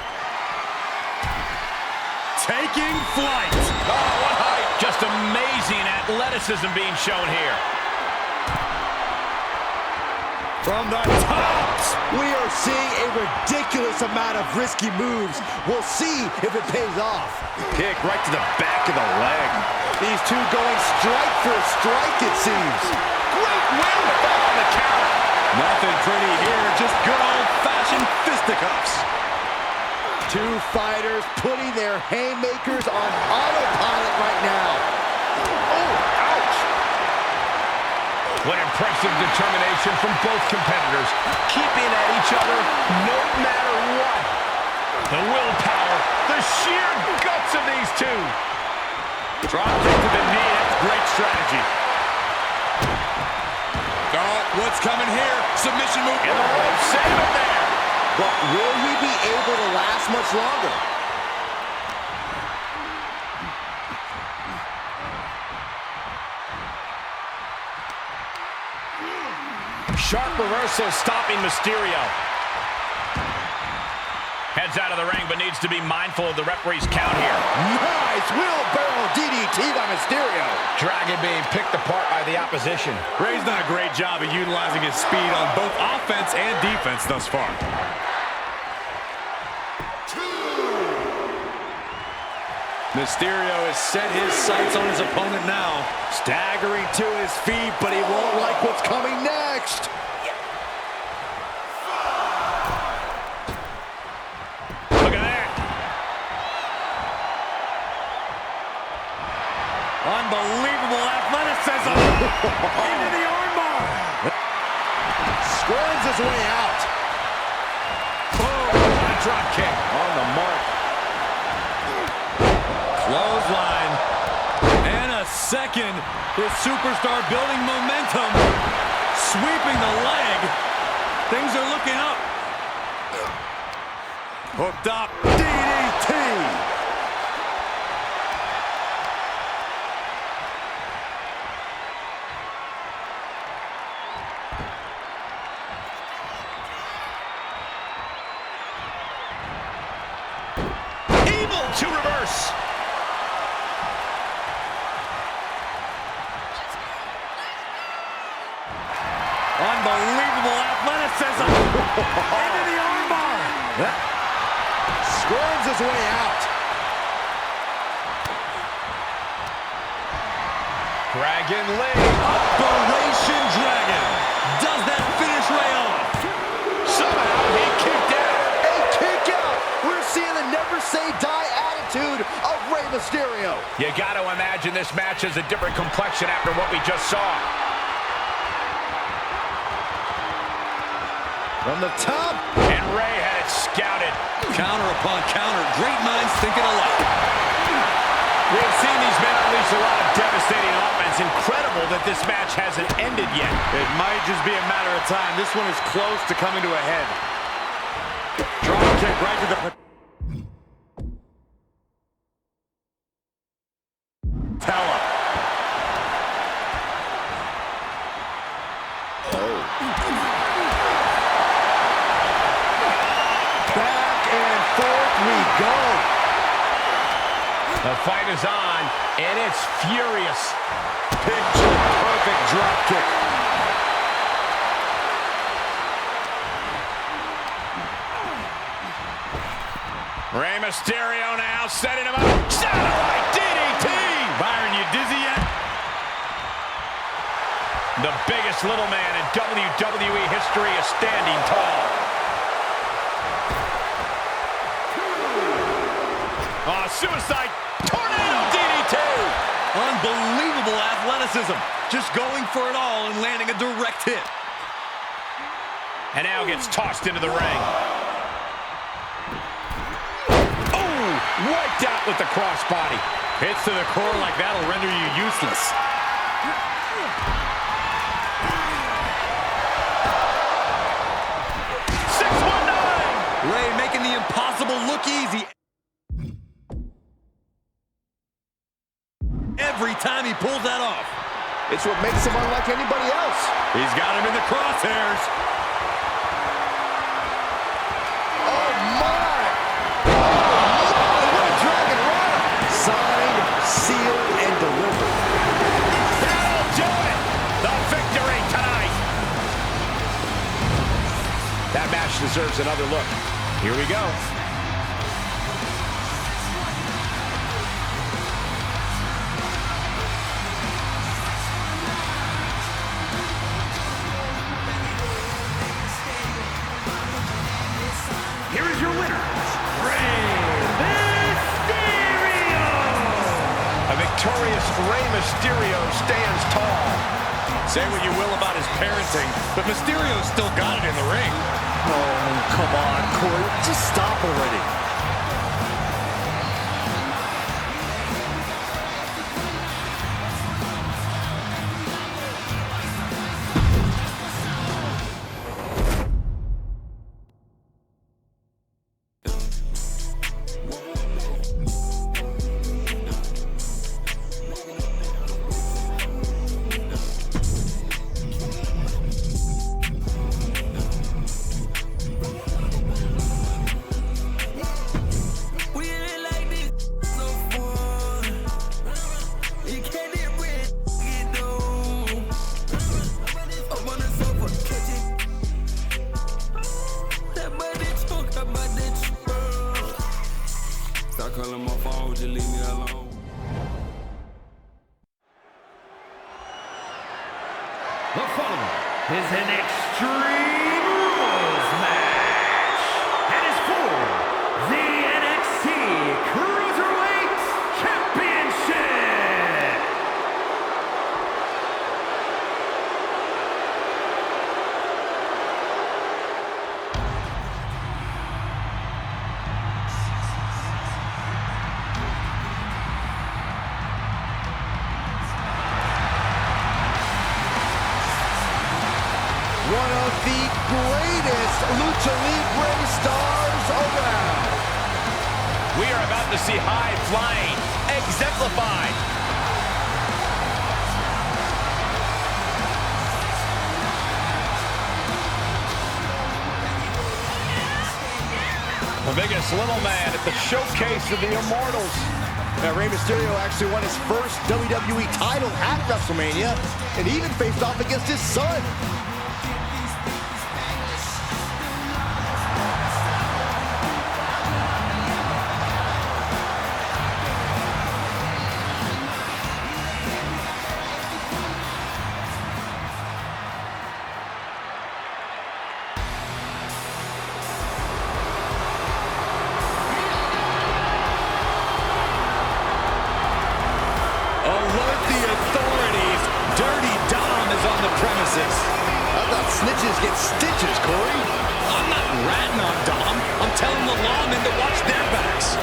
Taking flight. Oh, what height. Just amazing athleticism being shown here. From the tops. We are seeing a ridiculous amount of risky moves. We'll see if it pays off. Kick right to the back of the leg. These two going strike for strike, it seems. Great windfall on the counter. Nothing pretty here, just good old-fashioned fisticuffs. Two fighters putting their haymakers on autopilot right now. Oh, ouch. What impressive determination from both competitors, keeping at each other no matter what. The willpower, the sheer guts of these two. Drop kick to the knee, that's great strategy. Oh, what's coming here? Submission move. In the rope, save it there. But will he be able to last much longer? Sharp reversal stopping Mysterio. Heads out of the ring, but needs to be mindful of the referee's count here. Nice wheelbarrow DDT by Mysterio. Dragon being picked apart by the opposition. Rey's done a great job of utilizing his speed on both offense and defense thus far. Mysterio has set his sights on his opponent now. Staggering to his feet, but he won't like what's coming next. Look at that. Unbelievable athleticism. Into the armbar. Squirms his way out. Boom. A drop kick. On the mark. Clothesline. And a second. This superstar building momentum. Sweeping the leg. Things are looking up. Hooked up. DDT. Able to reverse. Unbelievable athleticism. Into the armbar. Squirms his way out. Dragon Lee. Operation Dragon. Does that finish Rey off? Somehow he kicked out. A kick out. We're seeing the never say die attitude of Rey Mysterio. You got to imagine this match has a different complexion after what we just saw. From the top. And Rey had it scouted. Counter upon counter. Great minds thinking alike. We've seen these men unleash a lot of devastating offense. Incredible that this match hasn't ended yet. It might just be a matter of time. This one is close to coming to a head. Drop kick right to the... Tella. Back and forth we go. The fight is on, and it's furious. Picture perfect drop kick. Rey Mysterio now setting him up. Satellite DDT! Byron, you dizzy yet? The biggest little man in WWE history is standing tall. Oh, suicide tornado DDT! Unbelievable athleticism. Just going for it all and landing a direct hit. And now gets tossed into the ring. Oh, wiped out with the crossbody. Hits to the core like that'll render you useless. Ray making the impossible look easy. Every time he pulls that off. It's what makes him unlike anybody else. He's got him in the crosshairs. Oh, my! What a dragon run! Signed, sealed, and delivered. That'll do it! The victory tonight! That match deserves another look. Here we go. Here is your winner, Rey Mysterio! A victorious Rey Mysterio stands tall. Say what you will about his parenting, but Mysterio's still got it in the ring. Oh, come on, Corey. Just stop already. Stop calling my phone, just leave me alone. The following is an Extreme Rules match and is for the NXT Cruiserweight Championship. One of the greatest Lucha Libre stars around. We are about to see high flying exemplified. The biggest little man at the showcase of the Immortals. Now, Rey Mysterio actually won his first WWE title at WrestleMania and even faced off against his son. Alert the authorities. Dirty Dom is on the premises. I thought snitches get stitches, Corey. I'm not ratting on Dom. I'm telling the lawmen to watch their backs.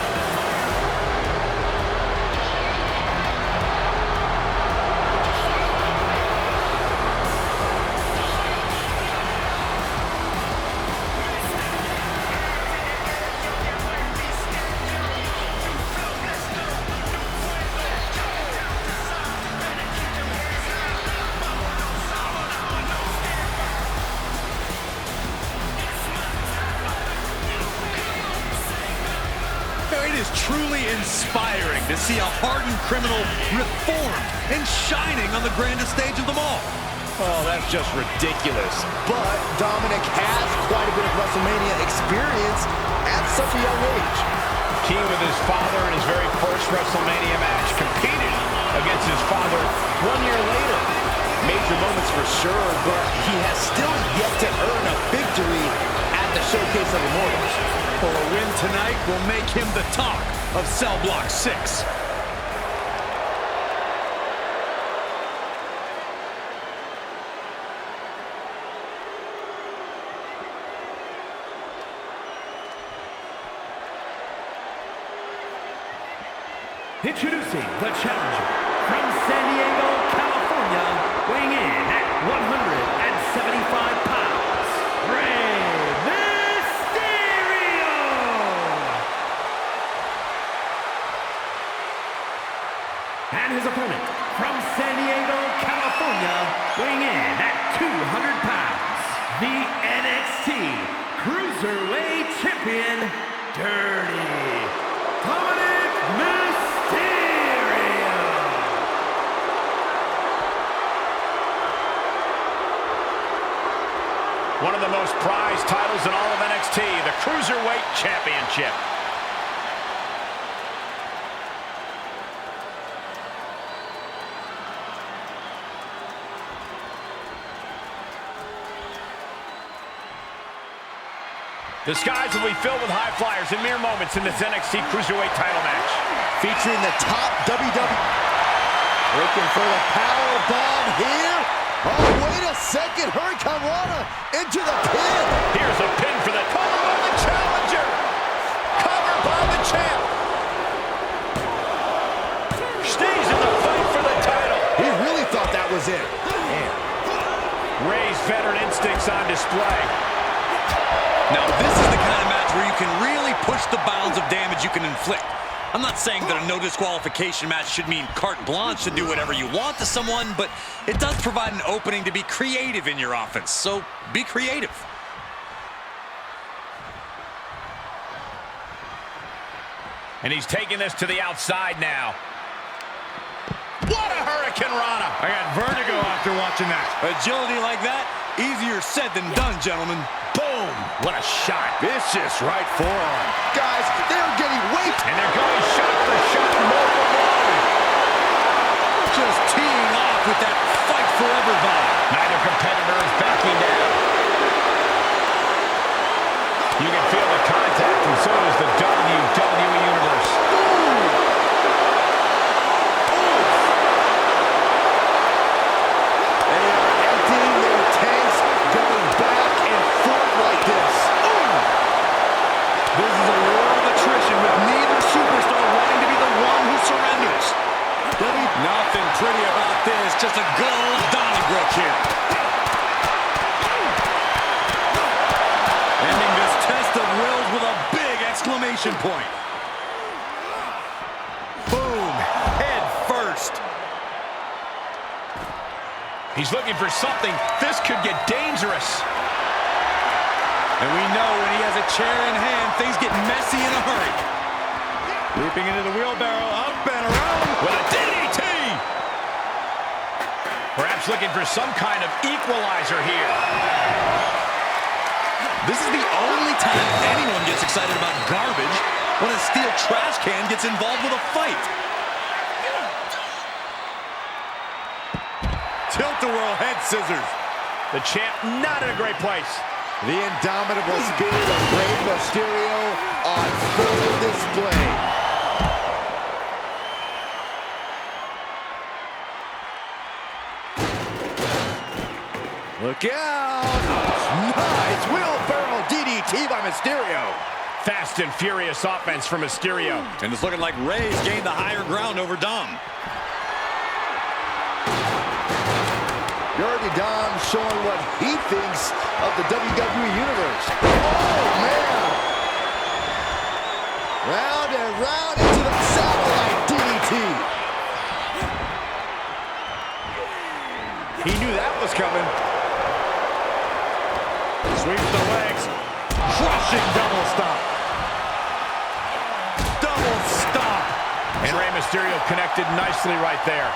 It is truly inspiring to see a hardened criminal reformed and shining on the grandest stage of them all. Oh, that's just ridiculous. But Dominic has quite a bit of WrestleMania experience at such a young age. teamed with his father in his very first WrestleMania match, competed against his father 1 year later. Major moments for sure, but he has still yet to earn a victory at the Showcase of Immortals. Well, a win tonight will make him the talk of Cell Block 6. Introducing the challenger from San Diego, California, weighing in at 175 pounds, Rey Mysterio! And his opponent from San Diego, California, weighing in at 200 pounds, the NXT Cruiserweight Champion, Dirty Dominic Mysterio! One of the most prized titles in all of NXT, the Cruiserweight Championship. The skies will be filled with high flyers in mere moments in this NXT Cruiserweight title match. Featuring the top WWE. Looking for the power bomb here. Oh, wait a second. Hurricane Rana into the pin. Here's a pin for the cover by the challenger. Covered by the champ. Stays in the fight for the title. He really thought that was it. Man. Rey's veteran instincts on display. Now, this is the kind of match where you can really push the bounds of damage you can inflict. I'm not saying that a no disqualification match should mean carte blanche to do whatever you want to someone, but it does provide an opening to be creative in your offense, so be creative. And he's taking this to the outside now. What a Hurricane Rana! I got vertigo after watching that. Agility like that, easier said than done, gentlemen. Boom! What a shot. Vicious right forearm. Guys, they're getting weight. And they're going shot for shot, blow for blow. Just teeing off with that fight forever vibe. Neither competitor is backing down. You can feel the contact, and so does the WWE Universe. They are emptying their tanks, going back and forth like this. This is a war of attrition with neither superstar wanting to be the one who surrenders. Nothing pretty about this, just a good old Donnybrook here. Ending this test of wills with a big exclamation point. Boom, head first. He's looking for something. This could get dangerous. And we know when he has a chair in hand, things get messy in a hurry. Leaping into the wheelbarrow, up and around With a DDT! Perhaps looking for some kind of equalizer here. This is the only time anyone gets excited about garbage, when a steel trash can gets involved with a fight. Tilt-a-whirl head scissors. The champ not in a great place. The indomitable spirit of Rey Mysterio on full display. Look out! Nice wheelbarrow DDT by Mysterio. Fast and furious offense from Mysterio. And it's looking like Rey's gained the higher ground over Dom. Dirty Dom showing what he thinks of the WWE Universe. Oh, man! Round and round into the satellite DDT. He knew that was coming. Sweeps the legs. Crushing double stop. Double stop. And Rey Mysterio connected nicely right there.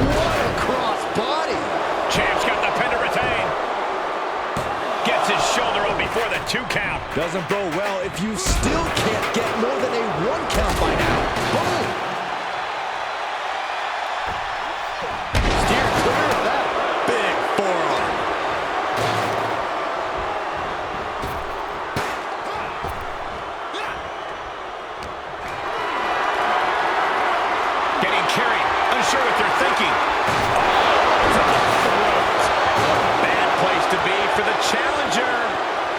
What a cross body. Champ's got the pin to retain. Gets his shoulder up before the 2 count. Doesn't bode well if you still can't get more than a 1 count by now. Boom! Steer clear of that big forearm. Getting carried, unsure what they're thinking. Oh, to the throat. Bad place to be for the challenger.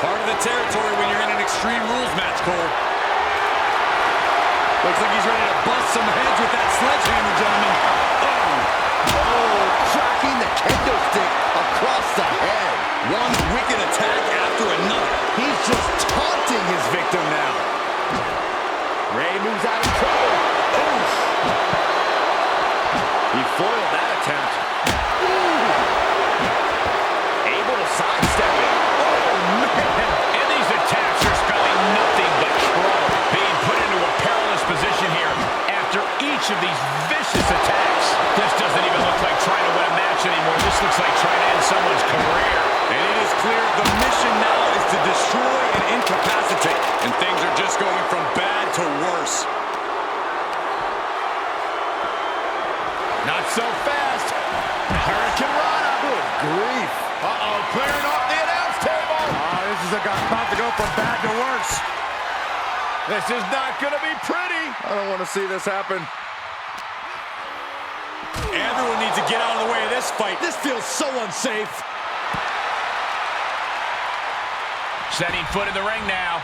Part of the territory when you're in an Extreme Rules match, Cole. Looks like he's ready to bust some heads with that sledgehammer, gentlemen. Oh, tracking the kendo stick across the head. One wicked attack after another. He's just taunting his victim now. Ray moves out of trouble. Oof. He foiled that attempt. Ooh. Able to sidestep it. And these attacks are spelling nothing but trouble. Being put into a perilous position here after each of these vicious attacks. This doesn't even look like trying to win a match anymore. This looks like trying to end someone's career. And it is clear the mission now is to destroy and incapacitate. And things are just going from bad to worse. Not so fast. Hurricane Rana. Good grief. Uh-oh, clearing off the announce table. This is about to go from bad to worse. This is not going to be pretty. I don't want to see this happen. Everyone needs to get out of the way of this fight. This feels so unsafe. Setting foot in the ring now.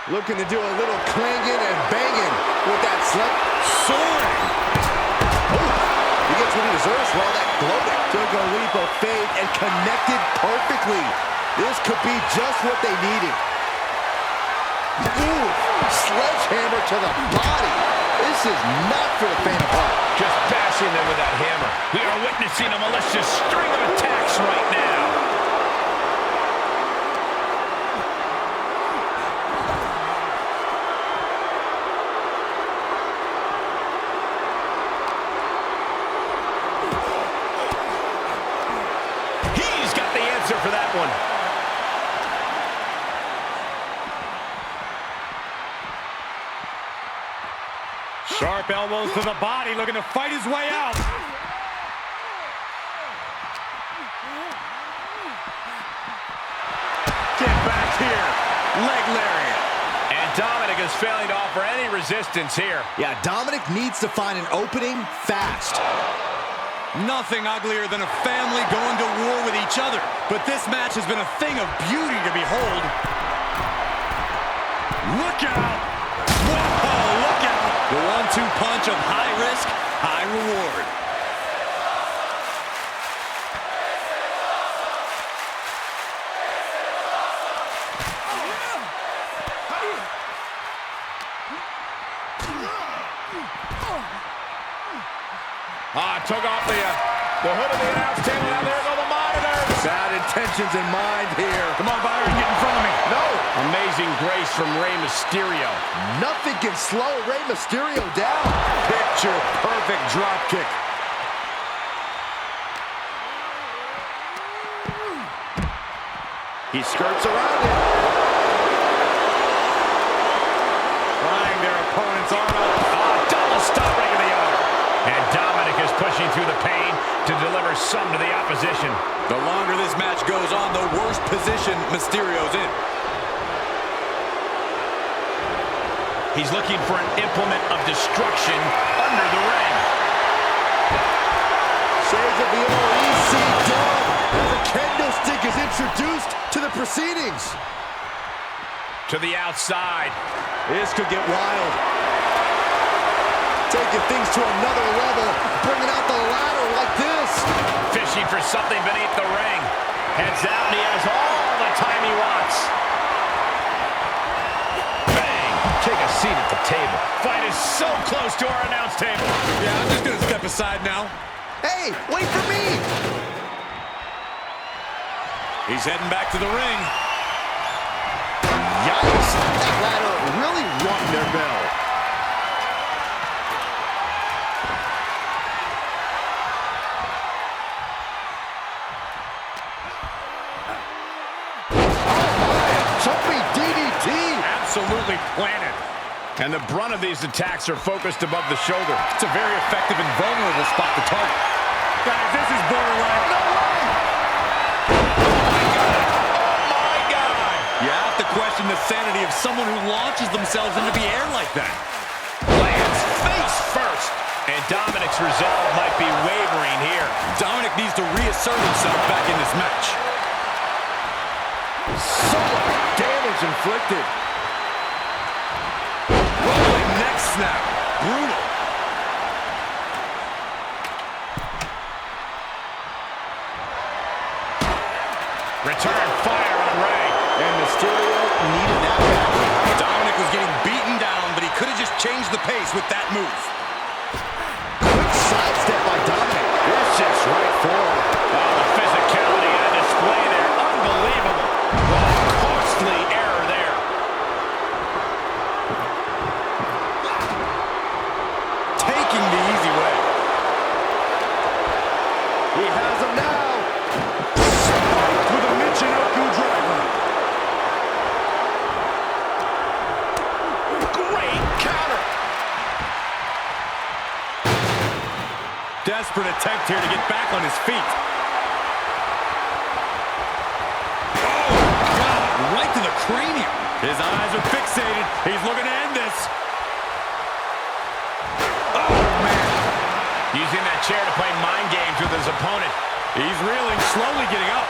Looking to do a little clanging and banging with that Soaring. He gets what he deserves for all that gloating. Took a leap of faith and connected perfectly. This could be just what they needed. Ooh, sledgehammer to the body. This is not for the faint of heart. Just bashing them with that hammer. We are witnessing a malicious string of attacks right now. He's got the answer for that one. Sharp elbows to the body, looking to fight his way out. Get back here. Leg lariat. And Dominic is failing to offer any resistance here. Yeah, Dominic needs to find an opening fast. Nothing uglier than a family going to war with each other. But this match has been a thing of beauty to behold. Look out! Whoa, look out! The 1-2 punch of high risk, high reward. Took off the hood of the announce table. Now there go the monitors. Bad intentions in mind here. Come on, Byron, get in front of me. No. Amazing grace from Rey Mysterio. Nothing can slow Rey Mysterio down. Picture perfect drop kick. He skirts around it. Flying their opponent's arm out. Double stop right in the arm. And Dominic is pushing through the pain to deliver some to the opposition. The longer this match goes on, the worse position Mysterio's in. He's looking for an implement of destruction under the ring. Shades of the old EC dub as a kendo stick is introduced to the proceedings. To the outside. This could get wild. Taking things to another level, bringing out the ladder like this. Fishing for something beneath the ring. Heads out and he has all the time he wants. Bang! Take a seat at the table. Fight is so close to our announce table. Yeah, I'm just gonna step aside now. Hey, wait for me! He's heading back to the ring. Yikes! That ladder really rung their bell. absolutely planted. And the brunt of these attacks are focused above the shoulder. It's a very effective and vulnerable spot to target. Guys, this is borderline. No way! Oh, my God! You have to question the sanity of someone who launches themselves into the air like that. Lands face first. And Dominic's resolve might be wavering here. Dominic needs to reassert himself back in this match. So much damage inflicted. Rolling neck snap. Brutal. Return fire on Ray. And Mysterio needed that back. Dominic was getting beaten down, but he could have just changed the pace with that move. Quick sidestep by Dominic. Vicious right forward. Oh, the physicality on display there. Unbelievable. Oh, costly error there. Taking the easy way. He has him now. Spiked with a Michinoku driver. Great counter. Desperate attempt here to get back on his feet. Oh, God, right to the cranium. His eyes are fixated. He's looking to end this. Oh, man. Using that chair to play mind games with his opponent. He's reeling, slowly getting up.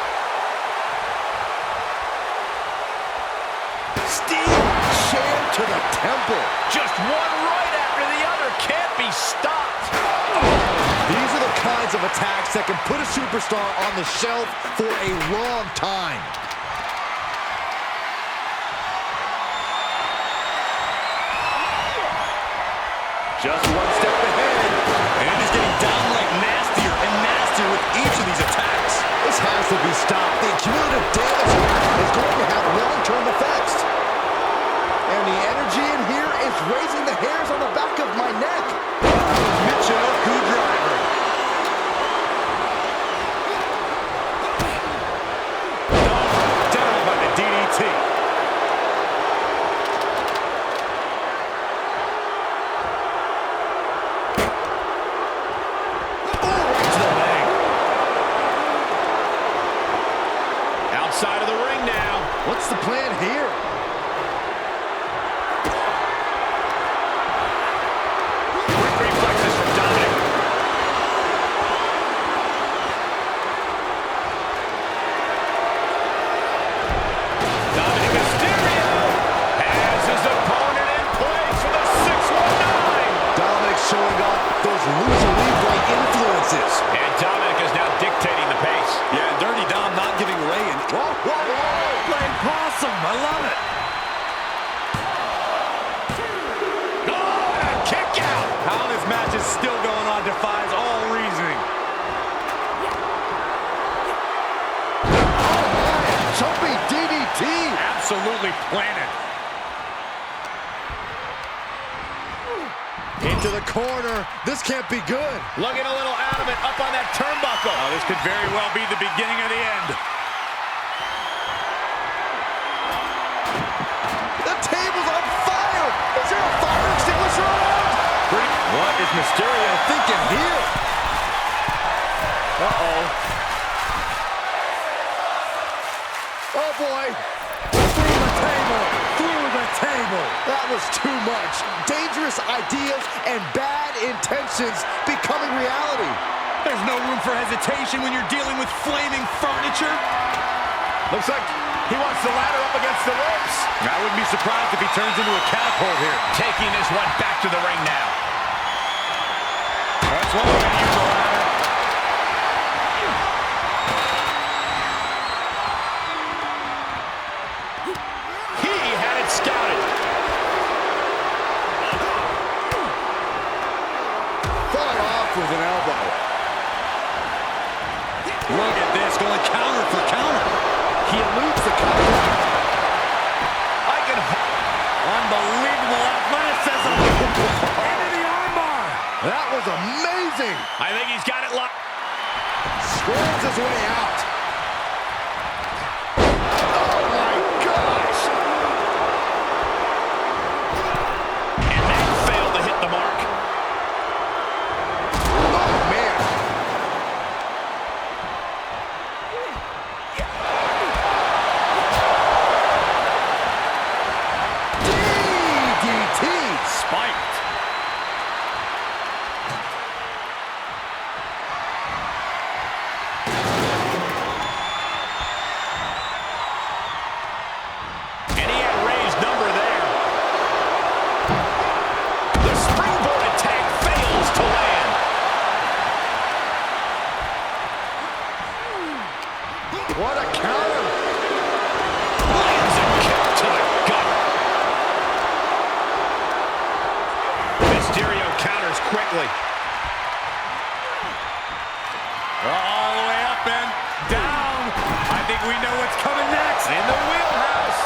Steel chair to the temple. Just one right after the other. Can't be stopped. These are the kinds of attacks that can put a superstar on the shelf for a long time. Just one step ahead. And he's getting downright nastier and nastier with each of these attacks. This has to be stopped. The cumulative damage here is going to have long-term effects. And the energy in here is raising the hairs on the back of my neck. Michinoku driver. Down by the DDT. Outside of the ring now. What's the plan here? Quick reflexes from Dominic. Dominic Mysterio has his opponent in place for the 619. Dominic showing off those loser lead influences. And Dominic is now dictating the pace. Yeah, Dirty Dom not giving Ray an... Whoa, whoa, whoa. Playing possum. I love it. Oh, and a kick out. How this match is still going on defies all reasoning. Jumping DDT. Absolutely planted. Into the corner. This can't be good. Looking a little adamant up on that turnbuckle. Oh, this could very well be the beginning of the end. The table's on fire. Is there a fire extinguisher around? What is Mysterio thinking here? Uh-oh. Oh, boy. Through the table. Through the table. That was too much. Dangerous ideas and bad intentions becoming reality. There's no room for hesitation when you're dealing with flaming furniture. Looks like he wants the ladder up against the ropes. I wouldn't be surprised if he turns into a catapult here. Taking this one back to the ring now. That's one way to use the ladder. He had it scouted. Fought off with an elbow. Look at this, going counter for counter. He eludes the counter. I can... Unbelievable athleticism. Into the armbar. That was amazing. I think he's got it locked. Scrolls his way out. Oh, my gosh. All the way up and down. I think we know what's coming next. In the wheelhouse.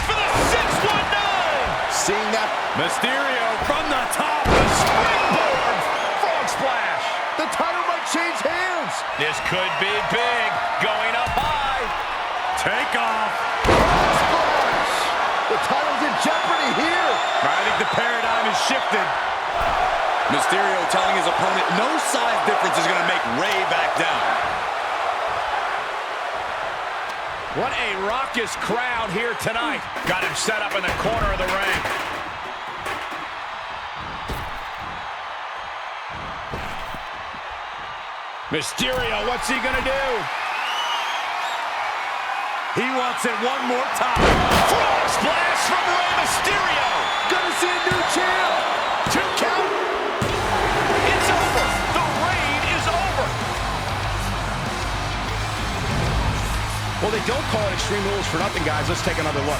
For the 619. Seeing that. Mysterio from the top. The springboard. Frog splash. The title might change hands. This could be big. Going up high. Take off. Splash. The title's in jeopardy here. I think the paradigm has shifted. Mysterio telling his opponent no size difference is going to make Ray back down. What a raucous crowd here tonight. Got him set up in the corner of the ring. Mysterio, what's he gonna do? He wants it one more time. Frog splash from Rey Mysterio. Gonna see a new champ. 2 count. It's over. The reign is over. Well, they don't call it Extreme Rules for nothing, guys. Let's take another look.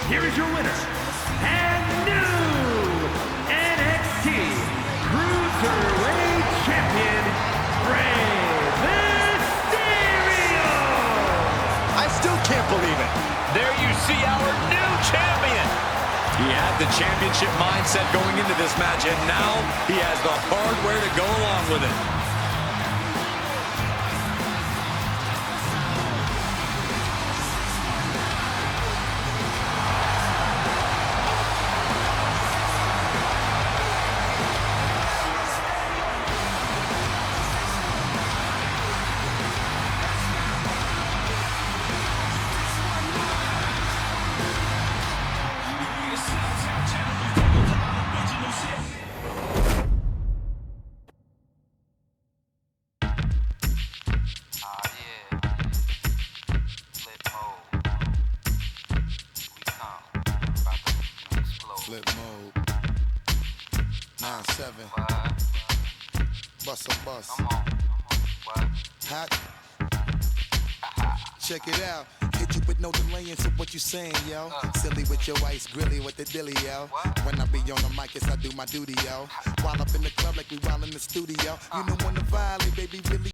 Here is your winner, and new NXT Cruiserweight Champion, Rey Mysterio! I still can't believe it. There you see our new champion. He had the championship mindset going into this match, and now he has the hardware to go along with it. Flip mode. 9-7. Bust a bus. Hot. Check it out. Hit you with no delay into what you saying, yo. Silly with your ice grilly with the dilly, yo. When I be on the mic, yes, I do my duty, yo. While up in the club like we while in the studio. You know when to violate, baby, really.